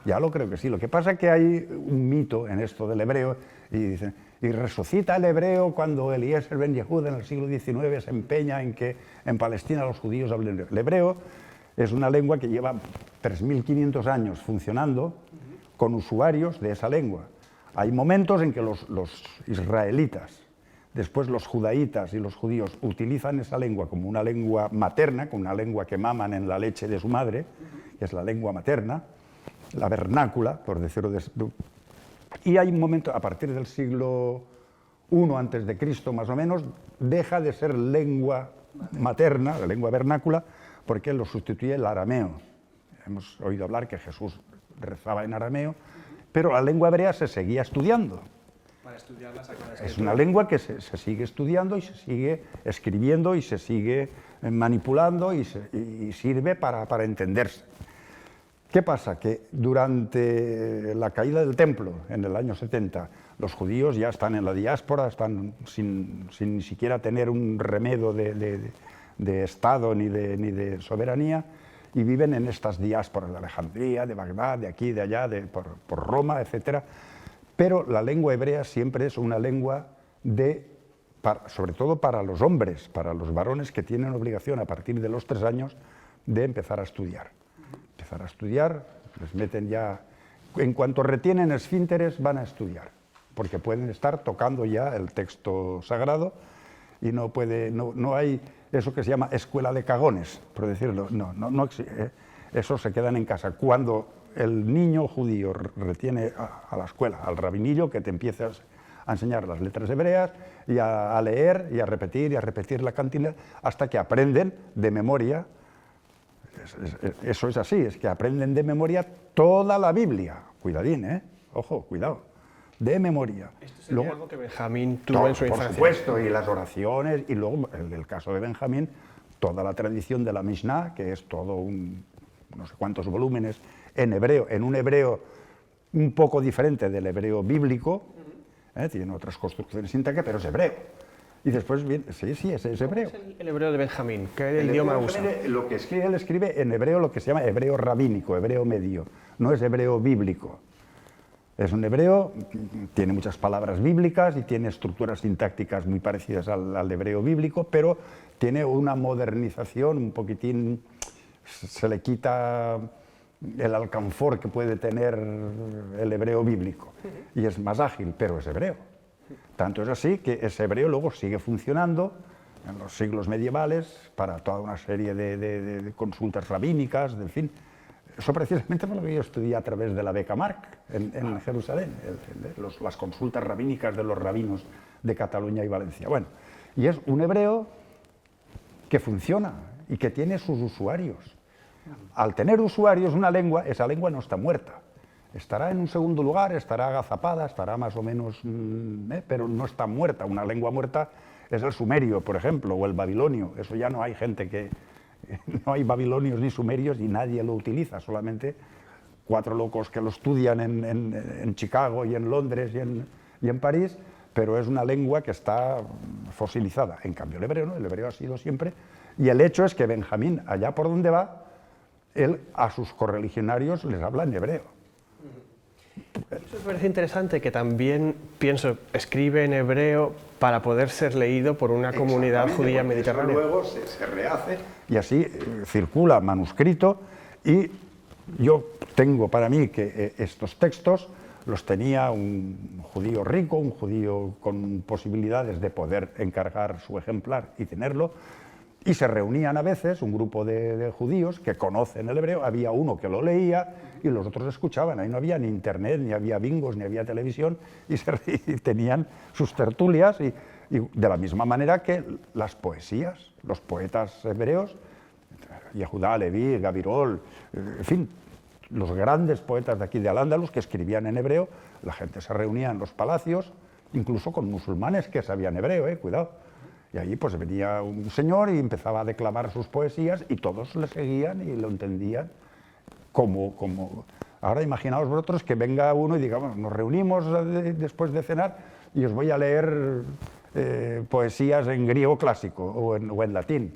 ya lo creo que sí. Lo que pasa es que hay un mito en esto del hebreo y dicen, y resucita el hebreo cuando Eliezer ben Yehud en el siglo XIX se empeña en que en Palestina los judíos hablen hebreo. El hebreo es una lengua que lleva 3.500 años funcionando con usuarios de esa lengua. Hay momentos en que los israelitas, después los judaítas y los judíos utilizan esa lengua como una lengua materna, como una lengua que maman en la leche de su madre, que es la lengua materna, la vernácula, por decirlo de... Y hay un momento, a partir del siglo I antes de Cristo más o menos, deja de ser lengua materna, la lengua vernácula, porque lo sustituye el arameo. Hemos oído hablar que Jesús rezaba en arameo, pero la lengua hebrea se seguía estudiando. Para estudiar la Sagrada Es Escritura. una lengua que se sigue estudiando y se sigue escribiendo y se sigue manipulando y sirve para entenderse. ¿Qué pasa? Que durante la caída del templo, en el año 70, los judíos ya están en la diáspora, están sin ni siquiera tener un remedio de Estado ni de soberanía, y viven en estas diásporas de Alejandría, de Bagdad, de aquí, de allá, por Roma, etc. Pero la lengua hebrea siempre es una lengua sobre todo para los hombres, para los varones que tienen obligación a partir de los 3 años de empezar a estudiar. Les meten ya, en cuanto retienen esfínteres van a estudiar, porque pueden estar tocando ya el texto sagrado y no hay eso que se llama escuela de cagones, por decirlo, no existe, eso se quedan en casa. Cuando el niño judío retiene a la escuela, al rabinillo, que te empiezas a enseñar las letras hebreas y a leer y a repetir la cantidad hasta que aprenden de memoria. Eso es así, es que aprenden de memoria toda la Biblia. Cuidadín, ojo, cuidado, de memoria. Esto sería algo que Benjamín tuvo en su infancia. Por supuesto, y las oraciones, y luego, en el caso de Benjamín, toda la tradición de la Mishnah, que es todo no sé cuántos volúmenes, en hebreo, en un hebreo un poco diferente del hebreo bíblico, tiene otras construcciones sintácticas, pero es hebreo. Y después, bien, sí, es hebreo. ¿Cuál es el hebreo de Benjamín? ¿Qué idioma usa? Lo que él escribe en hebreo, lo que se llama hebreo rabínico, hebreo medio, no es hebreo bíblico. Es un hebreo, tiene muchas palabras bíblicas y tiene estructuras sintácticas muy parecidas al hebreo bíblico, pero tiene una modernización un poquitín, se le quita el alcanfor que puede tener el hebreo bíblico y es más ágil, pero es hebreo. Tanto es así que ese hebreo luego sigue funcionando en los siglos medievales para toda una serie de consultas rabínicas, en fin. Eso precisamente fue lo que yo estudié a través de la beca Marc en Jerusalén, las consultas rabínicas de los rabinos de Cataluña y Valencia. Bueno, y es un hebreo que funciona y que tiene sus usuarios. Al tener usuarios una lengua, esa lengua no está muerta. Estará en un segundo lugar, estará agazapada, estará más o menos, pero no está muerta. Una lengua muerta es el sumerio, por ejemplo, o el babilonio. Eso ya no hay gente que... No hay babilonios ni sumerios y nadie lo utiliza, solamente 4 locos que lo estudian en Chicago y en Londres y en París, pero es una lengua que está fosilizada. En cambio el hebreo no, el hebreo ha sido siempre, y el hecho es que Benjamín, allá por donde va, él a sus correligionarios les habla en hebreo. Eso me parece interesante, que también, pienso, escribe en hebreo para poder ser leído por una comunidad judía mediterránea. Luego se rehace y así circula manuscrito, y yo tengo para mí que estos textos los tenía un judío rico, un judío con posibilidades de poder encargar su ejemplar y tenerlo, y se reunían a veces un grupo de judíos que conocen el hebreo, había uno que lo leía y los otros escuchaban. Ahí no había ni internet, ni había bingos, ni había televisión, y tenían sus tertulias, y de la misma manera que las poesías, los poetas hebreos, Yehudá Leví, Gabirol, en fin, los grandes poetas de aquí de Al-Ándalus que escribían en hebreo, la gente se reunía en los palacios, incluso con musulmanes que sabían hebreo, cuidado. Y allí pues venía un señor y empezaba a declamar sus poesías y todos le seguían y lo entendían como... Ahora imaginaos vosotros que venga uno y diga, bueno, nos reunimos después de cenar y os voy a leer poesías en griego clásico o en latín.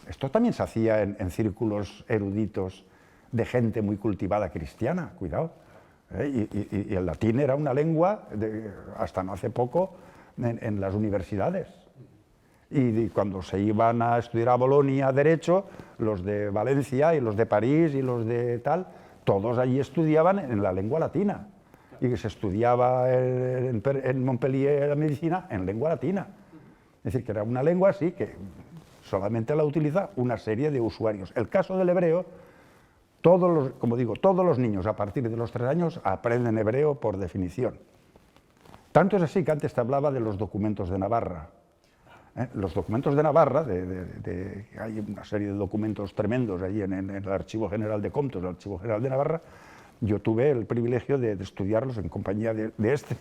Esto también se hacía en círculos eruditos de gente muy cultivada cristiana, cuidado. Y el latín era una lengua, hasta no hace poco, en las universidades. Y cuando se iban a estudiar a Bolonia Derecho, los de Valencia y los de París y los de tal, todos allí estudiaban en la lengua latina. Y se estudiaba en Montpellier la medicina en lengua latina. Es decir, que era una lengua así que solamente la utiliza una serie de usuarios. El caso del hebreo, como digo, todos los niños a partir de los 3 años aprenden hebreo por definición. Tanto es así que antes te hablaba de los documentos de Navarra. Los documentos de Navarra, hay una serie de documentos tremendos allí en el Archivo General de Comptos, el Archivo General de Navarra. Yo tuve el privilegio de estudiarlos en compañía de este,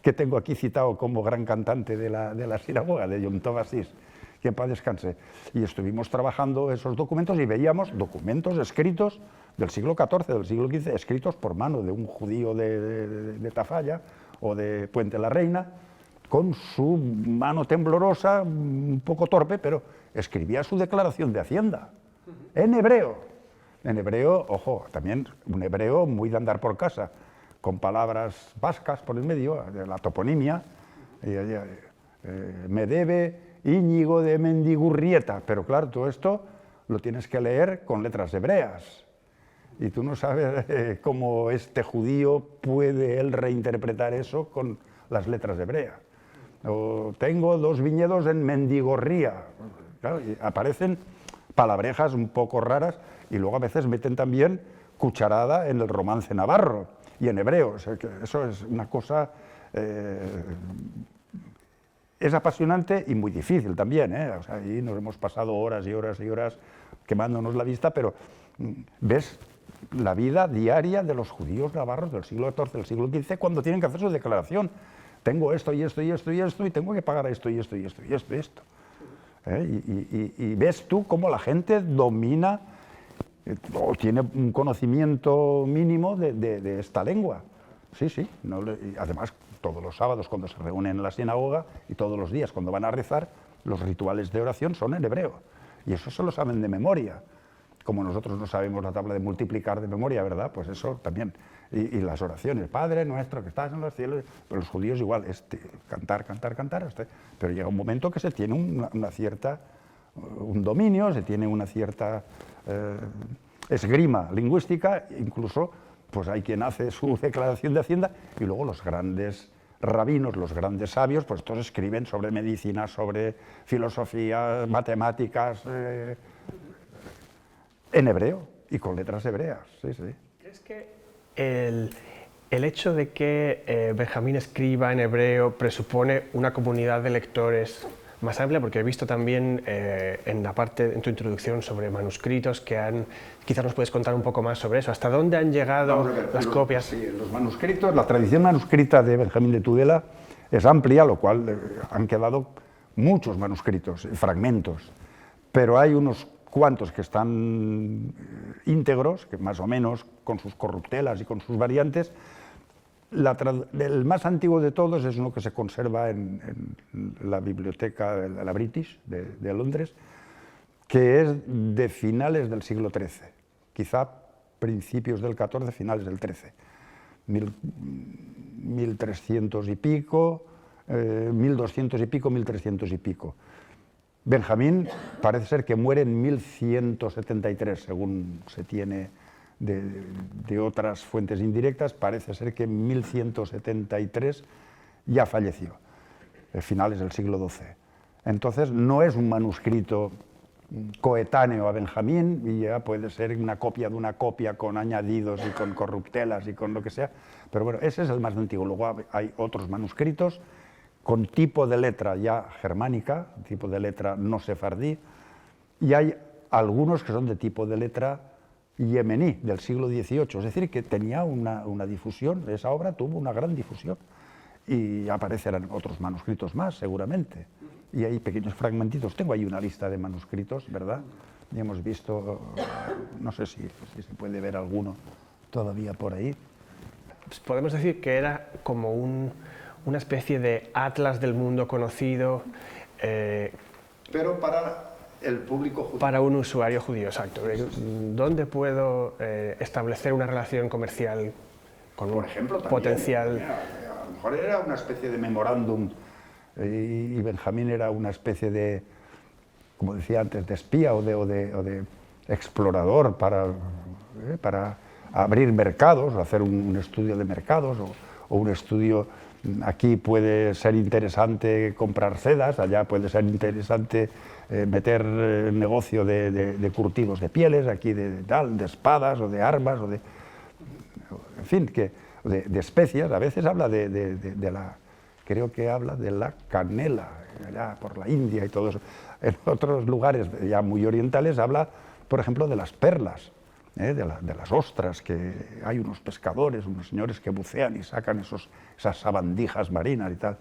que tengo aquí citado como gran cantante de la sinagoga, de Yom Tov Asís, que en paz descanse. Y estuvimos trabajando esos documentos y veíamos documentos escritos del siglo XIV, del siglo XV, escritos por mano de un judío de Tafalla o de Puente la Reina, con su mano temblorosa, un poco torpe, pero escribía su declaración de Hacienda, en hebreo. En hebreo, ojo, también un hebreo muy de andar por casa, con palabras vascas por el medio, de la toponimia, me debe Íñigo de Mendigurrieta, pero claro, todo esto lo tienes que leer con letras hebreas. Y tú no sabes cómo este judío puede él reinterpretar eso con las letras hebreas. O tengo 2 viñedos en Mendigorría. Claro, y aparecen palabrejas un poco raras y luego a veces meten también cucharada en el romance navarro y en hebreo. O sea, que eso es una cosa... es apasionante y muy difícil también. O sea, ahí nos hemos pasado horas y horas y horas quemándonos la vista, pero ves la vida diaria de los judíos navarros del siglo XIV, del siglo XV, cuando tienen que hacer su declaración. Tengo esto y esto y esto y esto y tengo que pagar esto y esto y esto y esto y esto. Y ves tú cómo la gente domina o tiene un conocimiento mínimo de esta lengua. Sí, sí. Y además, todos los sábados cuando se reúnen en la sinagoga y todos los días cuando van a rezar, los rituales de oración son en hebreo. Y eso se lo saben de memoria. Como nosotros no sabemos la tabla de multiplicar de memoria, ¿verdad? Pues eso también. Y las oraciones, Padre nuestro que estás en los cielos, pero los judíos igual, cantar, cantar, cantar, pero llega un momento que se tiene un dominio, se tiene una cierta esgrima lingüística, incluso pues hay quien hace su declaración de Hacienda y luego los grandes rabinos, los grandes sabios, pues todos escriben sobre medicina, sobre filosofía, matemáticas, en hebreo y con letras hebreas, sí, sí. ¿Crees que el hecho de que Benjamín escriba en hebreo presupone una comunidad de lectores más amplia, porque he visto también en la parte, en tu introducción sobre manuscritos quizás nos puedes contar un poco más sobre eso. ¿Hasta dónde han llegado las copias? Sí, los manuscritos, la tradición manuscrita de Benjamín de Tudela es amplia, lo cual han quedado muchos manuscritos, fragmentos, pero hay unos cuantos que están íntegros, que más o menos con sus corruptelas y con sus variantes. El más antiguo de todos es uno que se conserva en la biblioteca de la British de Londres, que es de finales del siglo XIII, quizá principios del XIV, finales del XIII, 1300 y pico, 1200 y pico, 1300 y pico. Benjamín parece ser que muere en 1173, según se tiene de otras fuentes indirectas. Parece ser que en 1173 ya falleció, finales del siglo XII. Entonces no es un manuscrito coetáneo a Benjamín, y ya puede ser una copia de una copia con añadidos y con corruptelas y con lo que sea, pero bueno, ese es el más antiguo. Luego hay otros manuscritos con tipo de letra ya germánica, tipo de letra no sefardí, y hay algunos que son de tipo de letra yemení, del siglo XVIII, es decir, que tenía una difusión, esa obra tuvo una gran difusión, y aparecerán otros manuscritos más, seguramente, y hay pequeños fragmentitos. Tengo ahí una lista de manuscritos, ¿verdad? Y hemos visto, no sé si se puede ver alguno todavía por ahí. Pues podemos decir que era como una especie de atlas del mundo conocido. Pero para el público judío. Para un usuario judío, exacto. ¿Dónde puedo establecer una relación comercial con Por un ejemplo, también, potencial? A lo mejor era una especie de memorándum, y Benjamín era una especie de, como decía antes, de espía o de explorador para abrir mercados, o hacer un estudio de mercados, o un estudio. Aquí puede ser interesante comprar sedas, allá puede ser interesante meter negocio de curtidos de pieles, aquí de espadas o de armas, en fin, de especias. A veces habla creo que habla de la canela, allá por la India y todo eso. En otros lugares ya muy orientales habla, por ejemplo, de las perlas, de las ostras, que hay unos pescadores, unos señores que bucean y sacan esas sabandijas marinas y tal.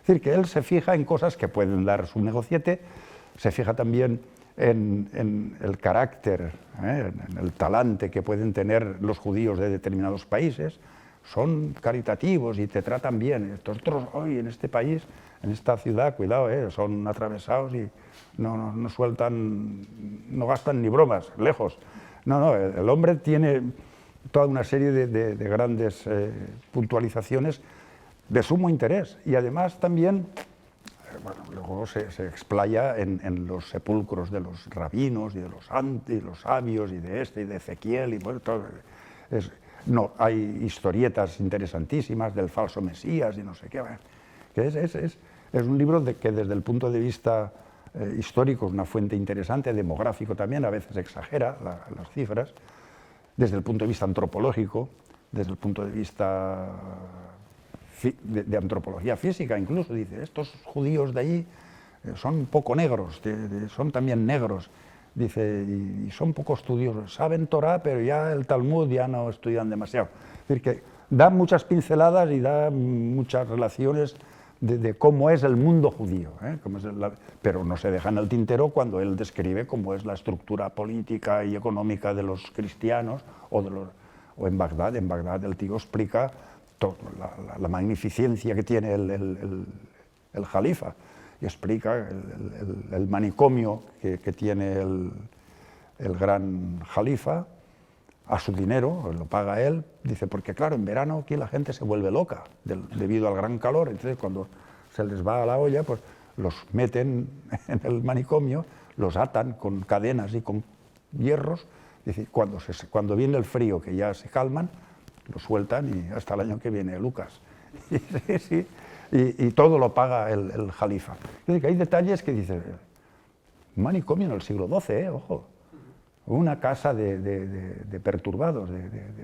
Es decir, que él se fija en cosas que pueden dar su negociete, se fija también en el carácter, en el talante que pueden tener los judíos de determinados países. Son caritativos y te tratan bien. Estos otros hoy en este país, en esta ciudad, cuidado, son atravesados y no sueltan, no gastan ni bromas, lejos. No, el hombre tiene toda una serie de grandes puntualizaciones de sumo interés, y además también, luego se explaya en los sepulcros de los rabinos y de los sabios y de y de Ezequiel y bueno, todo. Hay historietas interesantísimas del falso Mesías y no sé qué. Que es un libro que desde el punto de vista histórico es una fuente interesante, demográfico también, a veces exagera las cifras, desde el punto de vista antropológico, desde el punto de vista de antropología física incluso, dice, estos judíos de allí son un poco negros, son también negros, dice, y son poco estudiosos, saben Torah, pero ya el Talmud ya no estudian demasiado. Es decir, que da muchas pinceladas y da muchas relaciones de cómo es el mundo judío, pero no se deja en el tintero cuando él describe cómo es la estructura política y económica de los cristianos o en Bagdad. En Bagdad el tío explica la magnificencia que tiene el jalifa y explica el manicomio que tiene el gran jalifa a su dinero, lo paga él, dice, porque claro, en verano aquí la gente se vuelve loca debido al gran calor, entonces cuando se les va a la olla, pues los meten en el manicomio, los atan con cadenas y con hierros, dice, cuando viene el frío, que ya se calman, los sueltan y hasta el año que viene, Lucas. Y todo lo paga el jalifa. Dice que hay detalles que dice, un manicomio en el siglo XII, ojo. Una casa de perturbados,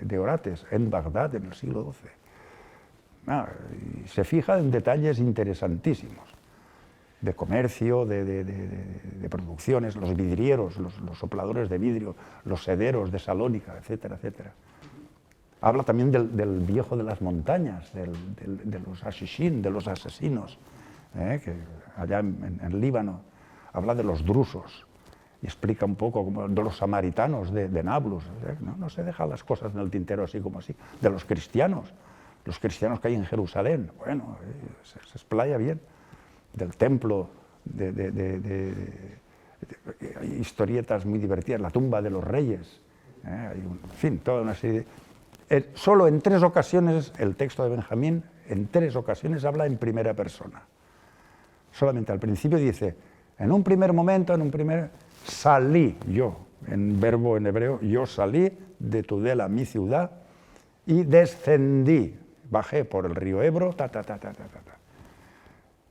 de orates, en Bagdad, en el siglo XII. Y se fija en detalles interesantísimos. de comercio, de producciones, los vidrieros, los sopladores de vidrio, los sederos de Salónica, etcétera, etcétera. Habla también del viejo de las montañas, de los ashishin, de los asesinos, que allá en Líbano. Habla de los drusos y explica un poco de los samaritanos de Nablus. No se deja las cosas en el tintero así como así. De los cristianos que hay en Jerusalén, bueno, se explaya bien. Del templo, hay historietas muy divertidas, la tumba de los reyes, en fin, toda una serie de... Solo en 3 ocasiones el texto de Benjamín, en 3 ocasiones habla en primera persona. Solamente al principio dice, en un primer momento, salí yo, en verbo en hebreo, yo salí de Tudela, mi ciudad, y descendí, bajé por el río Ebro,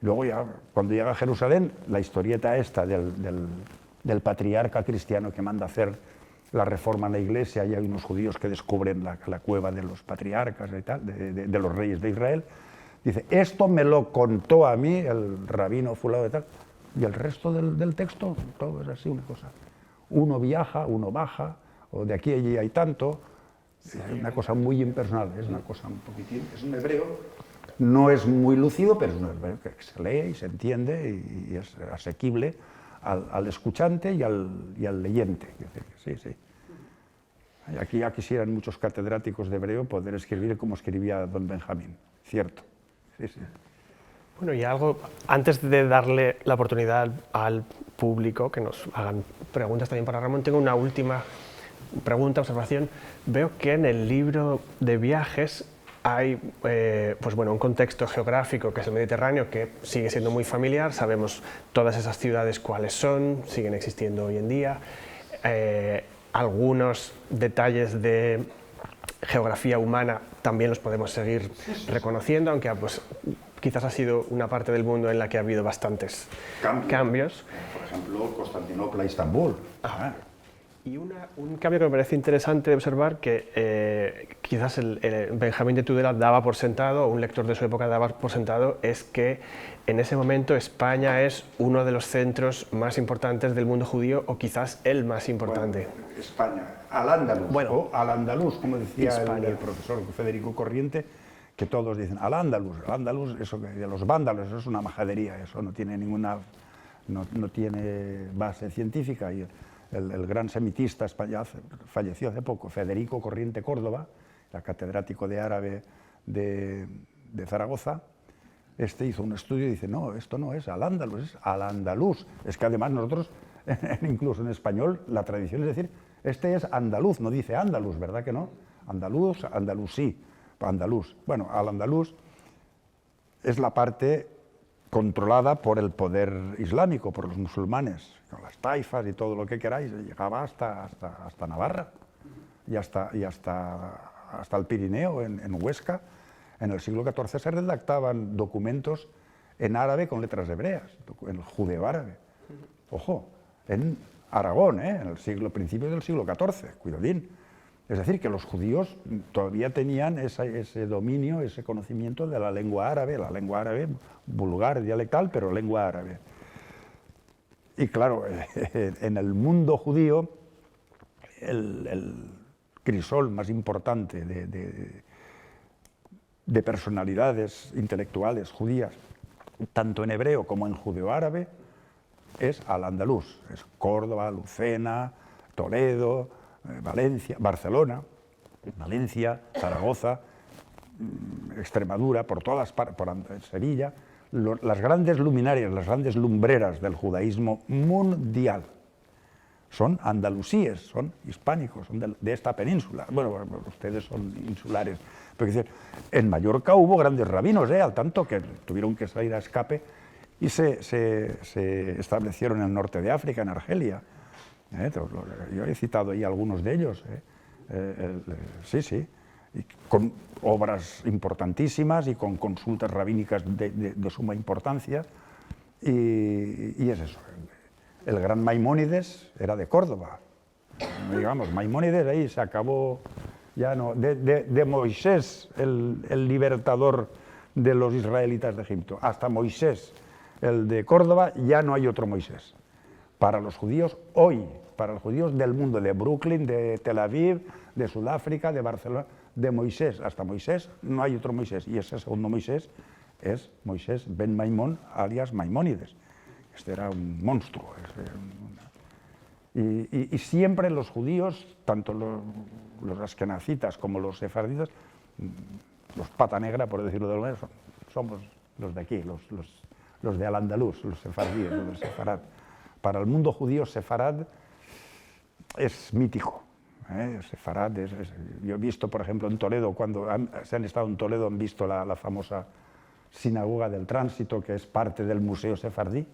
Luego ya, cuando llega a Jerusalén, la historieta esta del patriarca cristiano que manda hacer la reforma en la iglesia, y hay unos judíos que descubren la cueva de los patriarcas y tal, de los reyes de Israel, dice, esto me lo contó a mí el rabino fulano y tal, y el resto del texto, todo es así, una cosa. Uno viaja, uno baja, o de aquí a allí hay tanto, es una cosa muy impersonal, es una cosa un poquitín, es un hebreo. No es muy lúcido, pero es un hebreo que se lee y se entiende y es asequible al escuchante y al leyente. Sí, sí. Aquí ya quisieran muchos catedráticos de hebreo poder escribir como escribía don Benjamín, cierto. Sí, sí. Bueno, y algo, antes de darle la oportunidad al público que nos hagan preguntas también para Ramón, tengo una última pregunta, observación. Veo que en el libro de viajes hay pues bueno, un contexto geográfico que es el Mediterráneo que sigue siendo muy familiar, sabemos todas esas ciudades cuáles son, siguen existiendo hoy en día, algunos detalles de geografía humana también los podemos seguir reconociendo, aunque pues, quizás ha sido una parte del mundo en la que ha habido bastantes cambios. Por ejemplo, Constantinopla, Estambul. Y un cambio que me parece interesante de observar, que quizás el Benjamín de Tudela daba por sentado, o un lector de su época daba por sentado, es que en ese momento España es uno de los centros más importantes del mundo judío, o quizás el más importante. Bueno, España, al-Ándalus, o al-Andalus, como decía el profesor Federico Corriente, que todos dicen al-Ándalus, eso de los vándalos, eso es una majadería, eso no tiene ninguna, no tiene base científica. Y el gran semitista español falleció hace poco, Federico Corriente Córdoba, el catedrático de árabe de Zaragoza. Este hizo un estudio y dice, no, esto no es al-Ándalus, es al-Andalus. Es que además nosotros, incluso en español, la tradición es decir, este es andaluz, no dice andaluz, ¿verdad que no? Andaluz, andalusí, andaluz. Bueno, al-Andalus es la parte controlada por el poder islámico, por los musulmanes, con las taifas y todo lo que queráis, llegaba hasta Navarra y hasta el Pirineo, en Huesca. En el siglo XIV se redactaban documentos en árabe con letras hebreas, en el judeo-árabe. Ojo, en Aragón, en el principios del siglo XIV, cuidadín. Es decir, que los judíos todavía tenían ese dominio, ese conocimiento de la lengua árabe vulgar, dialectal, pero lengua árabe. Y claro, en el mundo judío, el crisol más importante de personalidades intelectuales judías, tanto en hebreo como en judeo-árabe, es al-Andalus, es Córdoba, Lucena, Toledo, Valencia, Barcelona, Valencia, Zaragoza, Extremadura, por todas partes, por Sevilla, las grandes luminarias, las grandes lumbreras del judaísmo mundial son andalusíes, son hispánicos, son de esta península. Bueno, ustedes son insulares, pero en Mallorca hubo grandes rabinos, al tanto que tuvieron que salir a escape y se establecieron en el norte de África, en Argelia. Yo he citado ahí algunos de ellos. Sí, y con obras importantísimas y con consultas rabínicas de suma importancia. Y es eso. El gran Maimónides era de Córdoba. Digamos, Maimónides ahí se acabó, ya no, de Moisés, el libertador de los israelitas de Egipto, hasta Moisés, el de Córdoba, ya no hay otro Moisés. Para los judíos hoy, para los judíos del mundo, de Brooklyn, de Tel Aviv, de Sudáfrica, de Barcelona, de Moisés hasta Moisés, no hay otro Moisés. Y ese segundo Moisés es Moisés ben Maimón, alias Maimónides. Este era un monstruo. Y siempre los judíos, tanto los askenazitas como los sefarditas, los pata negra, por decirlo de alguna manera, somos los de aquí, los de Al-Andalus, los sefardíes, los de Sefarad. Para el mundo judío, Sefarad es mítico. Sefarad yo he visto, por ejemplo, en Toledo, cuando se han estado en Toledo, han visto la famosa sinagoga del Tránsito, que es parte del Museo Sefardí.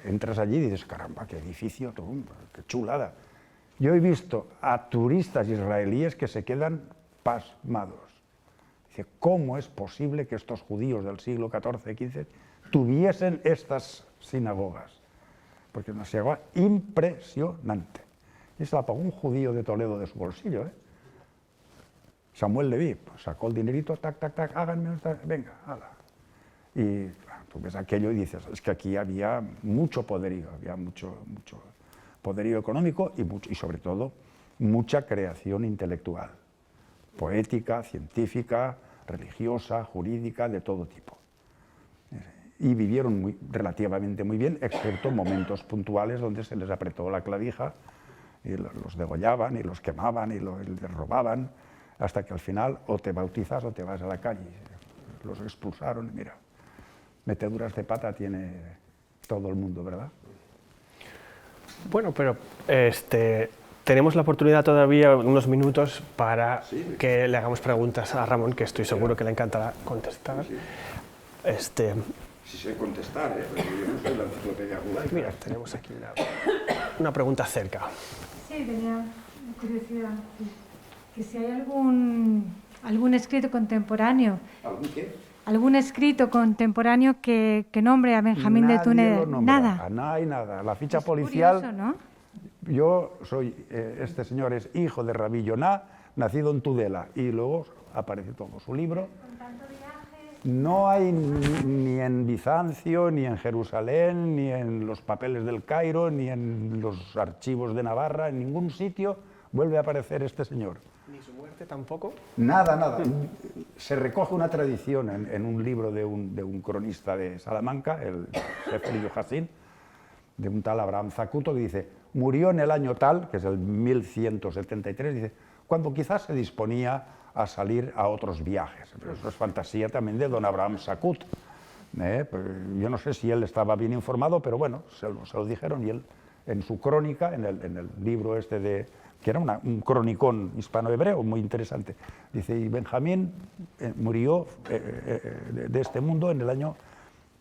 Entras allí y dices, caramba, qué edificio, qué chulada. Yo he visto a turistas israelíes que se quedan pasmados. Dice, ¿cómo es posible que estos judíos del siglo XIV, XV tuviesen estas sinagogas? Porque es una sinagoga impresionante. Y se la pagó un judío de Toledo de su bolsillo. Samuel Leví pues, sacó el dinerito, tac, tac, tac, háganme, venga, hala. Y tú ves aquello y dices, es que aquí había mucho poderío, había mucho poderío económico y sobre todo mucha creación intelectual, poética, científica, religiosa, jurídica, de todo tipo. Y vivieron relativamente muy bien, excepto momentos puntuales donde se les apretó la clavija y los degollaban y los quemaban y les robaban, hasta que al final o te bautizas o te vas a la calle. Los expulsaron, mira, meteduras de pata tiene todo el mundo, ¿verdad? Bueno, pero tenemos la oportunidad todavía, unos minutos, para que le hagamos preguntas a Ramón, que estoy seguro que le encantará contestar. Si sé contestar, porque yo no soy la enciclopedia judaica. Mira, tenemos aquí una pregunta cerca. Sí, tenía curiosidad. Que si hay algún escrito contemporáneo. ¿Algún qué? ¿Algún escrito contemporáneo que nombre a Benjamín de Túnez? Nada. No hay nada. La ficha policial. Curioso, ¿no? Yo soy, este señor es hijo de Rabí Yonah, nacido en Tudela, y luego aparece todo su libro. No hay ni en Bizancio, ni en Jerusalén, ni en los papeles del Cairo, ni en los archivos de Navarra, en ningún sitio vuelve a aparecer este señor. ¿Ni su muerte tampoco? Nada. Se recoge una tradición en un libro de un cronista de Salamanca, el Sefer Hassin, de un tal Abraham Zacuto, que dice, murió en el año tal, que es el 1173, dice, cuando quizás se disponía a salir a otros viajes. Pero eso es fantasía también de don Abraham Zacut. Pues yo no sé si él estaba bien informado, pero bueno, se lo dijeron, y él en su crónica, en el libro este que era un cronicón hispano-hebreo muy interesante, dice, y Benjamín murió de este mundo en el año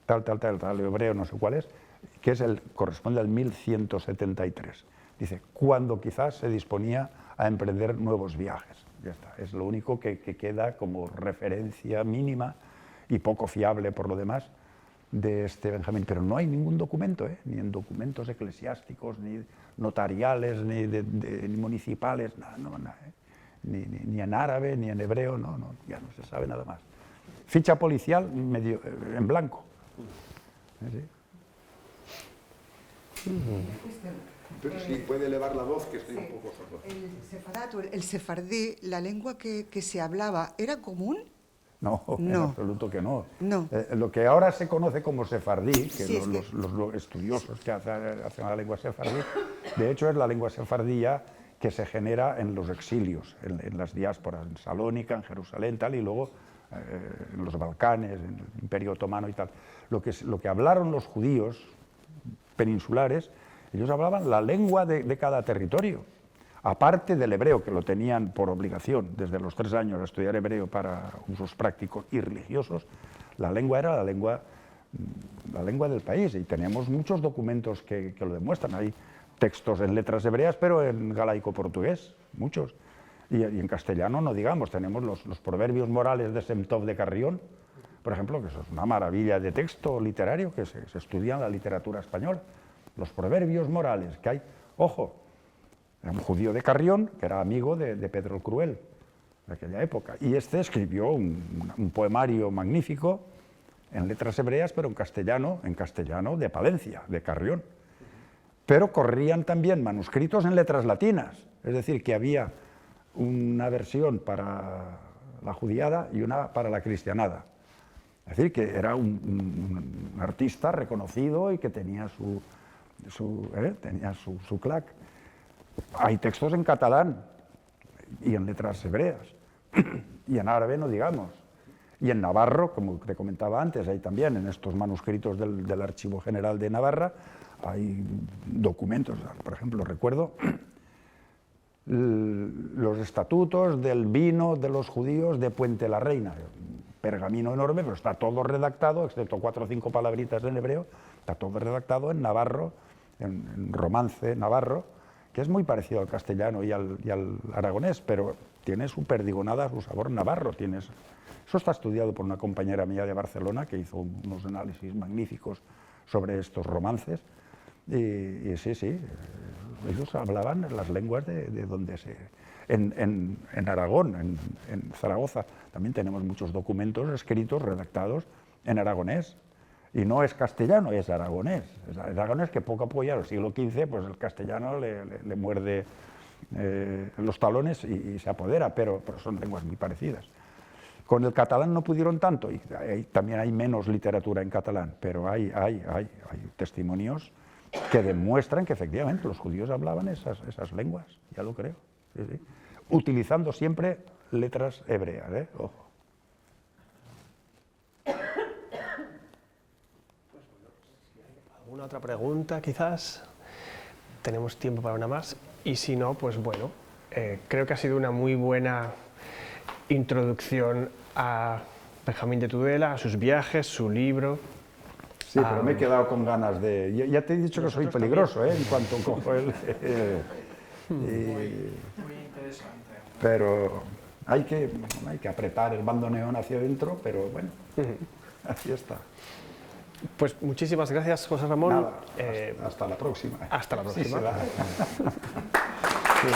tal, hebreo no sé cuál es, que corresponde al 1173. Dice, cuando quizás se disponía a emprender nuevos viajes. Ya está, es lo único que queda como referencia mínima y poco fiable por lo demás de este Benjamín. Pero no hay ningún documento, ni en documentos eclesiásticos, ni notariales, ni municipales, nada, ni en árabe, ni en hebreo, ya no se sabe nada más. Ficha policial medio en blanco. ¿Sí? Pero sí, puede elevar la voz, que estoy un poco sordo. El sefardí, la lengua que se hablaba, ¿era común? No, en absoluto que no. No. Lo que ahora se conoce como sefardí, que los estudiosos que hacen la lengua sefardí, de hecho es la lengua sefardía que se genera en los exilios, en las diásporas, en Salónica, en Jerusalén, tal, y luego en los Balcanes, en el Imperio Otomano y tal. Lo que hablaron los judíos peninsulares, ellos hablaban la lengua de cada territorio, aparte del hebreo, que lo tenían por obligación desde los 3 años a estudiar hebreo para usos prácticos y religiosos. La lengua era la lengua del país, y tenemos muchos documentos que lo demuestran. Hay textos en letras hebreas, pero en galaico-portugués, muchos. Y en castellano no digamos, tenemos los proverbios morales de Semtov de Carrión, por ejemplo, que eso es una maravilla de texto literario que se estudia en la literatura española. Los proverbios morales que hay, ojo, era un judío de Carrión, que era amigo de Pedro el Cruel, de aquella época, y este escribió un poemario magnífico en letras hebreas, pero en castellano de Palencia, de Carrión. Pero corrían también manuscritos en letras latinas, es decir, que había una versión para la judiada y una para la cristianada. Es decir, que era un artista reconocido y que tenía su clac. Hay textos en catalán y en letras hebreas, y en árabe no digamos. Y en navarro, como te comentaba antes, hay también en estos manuscritos del Archivo General de Navarra, hay documentos, por ejemplo, recuerdo los estatutos del vino de los judíos de Puente la Reina, pergamino enorme, pero está todo redactado, excepto 4 o 5 palabritas en hebreo, está todo redactado en navarro, en romance navarro, que es muy parecido al castellano y al aragonés, pero tiene su perdigonada, su sabor navarro. Eso está estudiado por una compañera mía de Barcelona que hizo unos análisis magníficos sobre estos romances. Y sí, ellos hablaban las lenguas de donde se... En Aragón, en Zaragoza, también tenemos muchos documentos escritos, redactados en aragonés. Y no es castellano, es aragonés. Es aragonés que poco a poco, ya en el siglo XV, pues el castellano le muerde los talones y se apodera, pero son lenguas muy parecidas. Con el catalán no pudieron tanto, y también hay menos literatura en catalán, pero hay testimonios que demuestran que efectivamente los judíos hablaban esas lenguas, ya lo creo, sí. Utilizando siempre letras hebreas, ojo. ¿Alguna otra pregunta quizás? Tenemos tiempo para una más, y si no, pues bueno, creo que ha sido una muy buena introducción a Benjamín de Tudela, a sus viajes, su libro. Sí, pero me he quedado con ganas de... Ya te he dicho que soy peligroso, en cuanto cojo el... Muy interesante. Pero hay que apretar el bandoneón hacia adentro, pero bueno, así está. Pues muchísimas gracias, José Ramón. Nada, hasta la próxima. Hasta la próxima. Sí, se da. Sí.